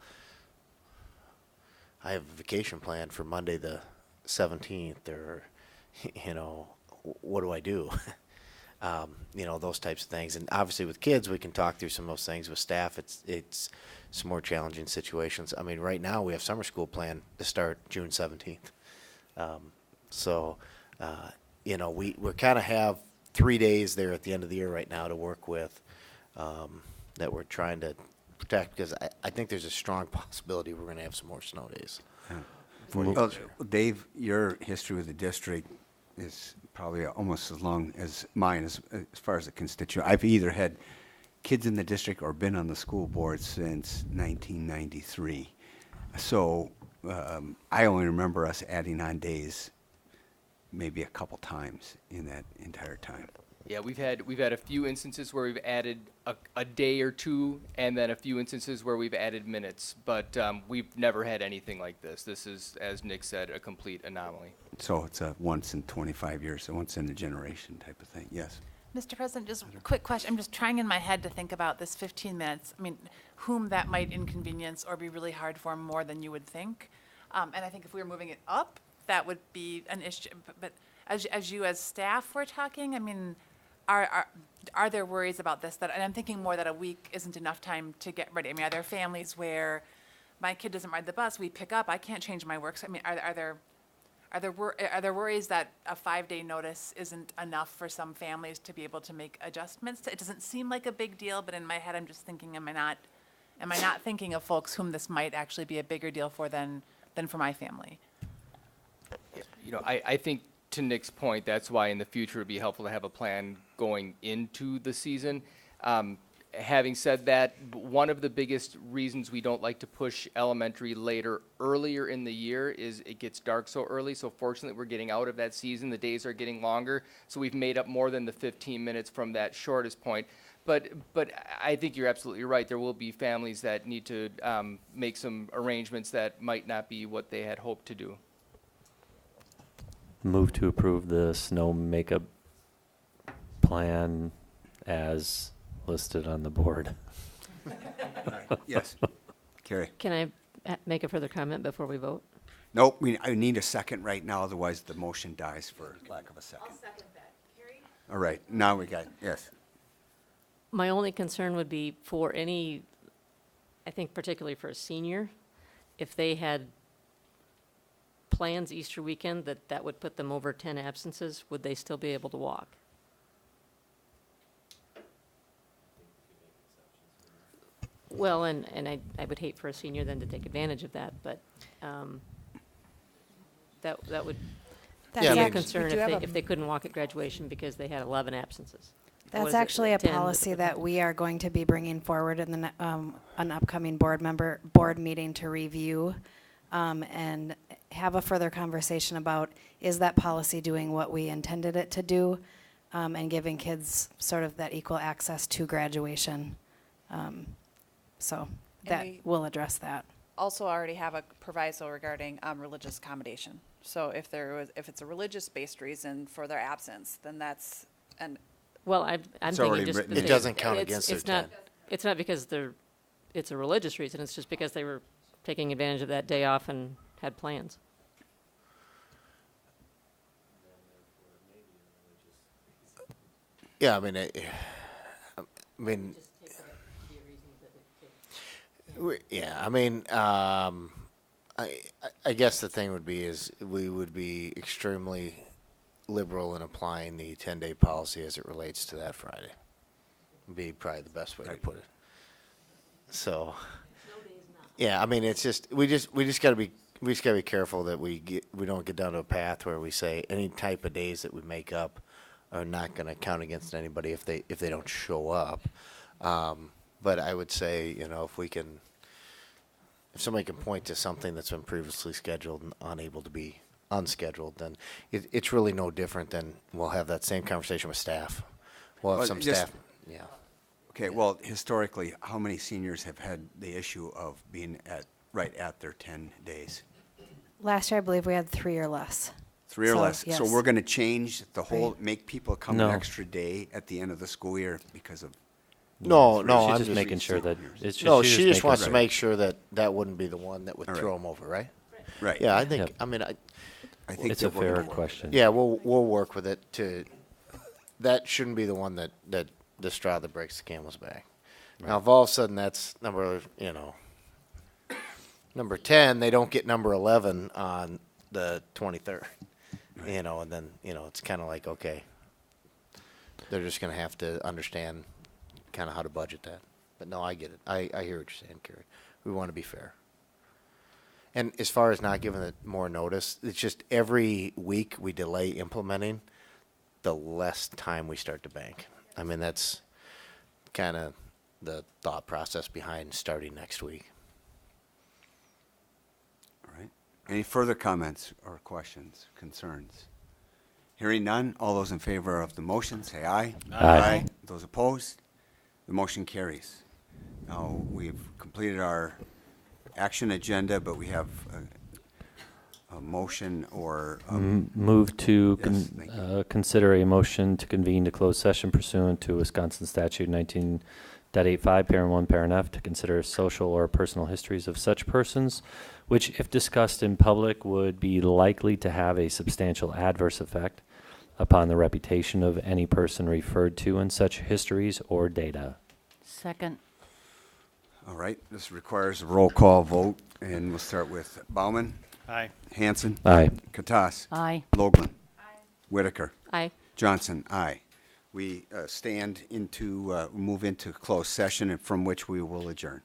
I have a vacation plan for Monday the 17th, or, what do I do? Those types of things. And obviously with kids, we can talk through some of those things. With staff, it's some more challenging situations. I mean, right now we have summer school planned to start June 17th. We kind of have 3 days there at the end of the year right now to work with, that we're trying to protect, because I think there's a strong possibility we're going to have some more snow days. Well, Dave, your history with the district is probably almost as long as mine as far as a constituent. I've either had kids in the district or been on the school board since 1993. So I only remember us adding on days maybe a couple times in that entire time. Yeah, we've had a few instances where we've added a day or two, and then a few instances where we've added minutes, but we've never had anything like this. This is, as Nick said, a complete anomaly. So it's a once in 25 years, a once in a generation type of thing. Yes. Mr. President, just a quick question. I'm just trying in my head to think about this 15 minutes. I mean, whom that might inconvenience or be really hard for more than you would think. And I think if we were moving it up, that would be an issue. But as you as staff were talking, I mean, are there worries about this? And I'm thinking more that a week isn't enough time to get ready. I mean, are there families where my kid doesn't ride the bus, we pick up, I can't change my work? So, I mean, are there worries that a 5-day notice isn't enough for some families to be able to make adjustments? It doesn't seem like a big deal, but in my head, I'm just thinking, am I not thinking of folks whom this might actually be a bigger deal for than for my family? I think, to Nick's point, that's why in the future it'd be helpful to have a plan going into the season. Having said that, one of the biggest reasons we don't like to push elementary earlier in the year is it gets dark so early. So fortunately, we're getting out of that season. The days are getting longer. So we've made up more than the 15 minutes from that shortest point. But I think you're absolutely right. There will be families that need to make some arrangements that might not be what they had hoped to do. Move to approve the snow makeup plan as listed on the board. Yes. Carrie. Can I make a further comment before we vote? Nope, I need a second right now, otherwise the motion dies for lack of a second. I'll second that. Carrie? All right, now we got, yes. My only concern would be for any, I think particularly for a senior, if they had plans Easter weekend that would put them over 10 absences, would they still be able to walk? Well, and I would hate for a senior then to take advantage of that, but that would be a concern if they couldn't walk at graduation because they had 11 absences. That's actually a policy that we are going to be bringing forward in the an upcoming board meeting to review and have a further conversation about, is that policy doing what we intended it to do, and giving kids sort of that equal access to graduation. So that will address that. Also already have a proviso regarding religious accommodation. So if it's a religious-based reason for their absence, then that's Well, I'm thinking just it doesn't count against their 10. It's not because it's a religious reason. It's just because they were taking advantage of that day off and had plans. Yeah, I guess the thing would be is we would be extremely liberal in applying the 10-day policy as it relates to that Friday. Would be probably the best way to put it. So, yeah, it's just we just got to be careful that we don't get down to a path where we say any type of days that we make up are not going to count against anybody if they don't show up. But I would say, if somebody can point to something that's been previously scheduled and unable to be unscheduled, then it's really no different than we'll have that same conversation with staff. We'll have Well, some just- staff, yeah. Okay, well, historically, how many seniors have had the issue of being right at their 10 days? Last year, I believe we had 3 or less. 3 or So, less. So yes. we're going to change the whole, Right. make people come No. an extra day at the end of the school year because of. No, no, She's I'm just just making sure that, it's just. No, she's she just making wants to sure. make sure that that wouldn't be the one that would All right. throw them over, right? Right. Yeah, I think, Yep. I mean, I think It's a that we're fair gonna- question. yeah, we'll work with it to, that shouldn't be the one that the straw that breaks the camel's back. Now, if all of a sudden that's number 10, they don't get number 11 on the 23rd, and then, it's kind of like, okay, they're just going to have to understand kind of how to budget that. But no, I get it. I hear what you're saying, Carrie. We want to be fair. And as far as not giving it more notice, it's just every week we delay implementing, the less time we start to bank. I mean, that's kind of the thought process behind starting next week. All right. Any further comments or questions, concerns? Hearing none, all those in favor of the motion, say aye. Aye. Those opposed, the motion carries. Now, we've completed our action agenda, but we have a motion or, Move to Yes, thank you. consider a motion to convene to closed session pursuant to Wisconsin statute 19.85, parent 1, parent F, to consider social or personal histories of such persons, which, if discussed in public, would be likely to have a substantial adverse effect upon the reputation of any person referred to in such histories or data. Second. all right, this requires a roll call vote, and we'll start with Bauman, Aye. Hanson, Aye. Katas, Aye. Logland, Whitaker, Aye. Johnson, aye. We move into closed session, and from which we will adjourn.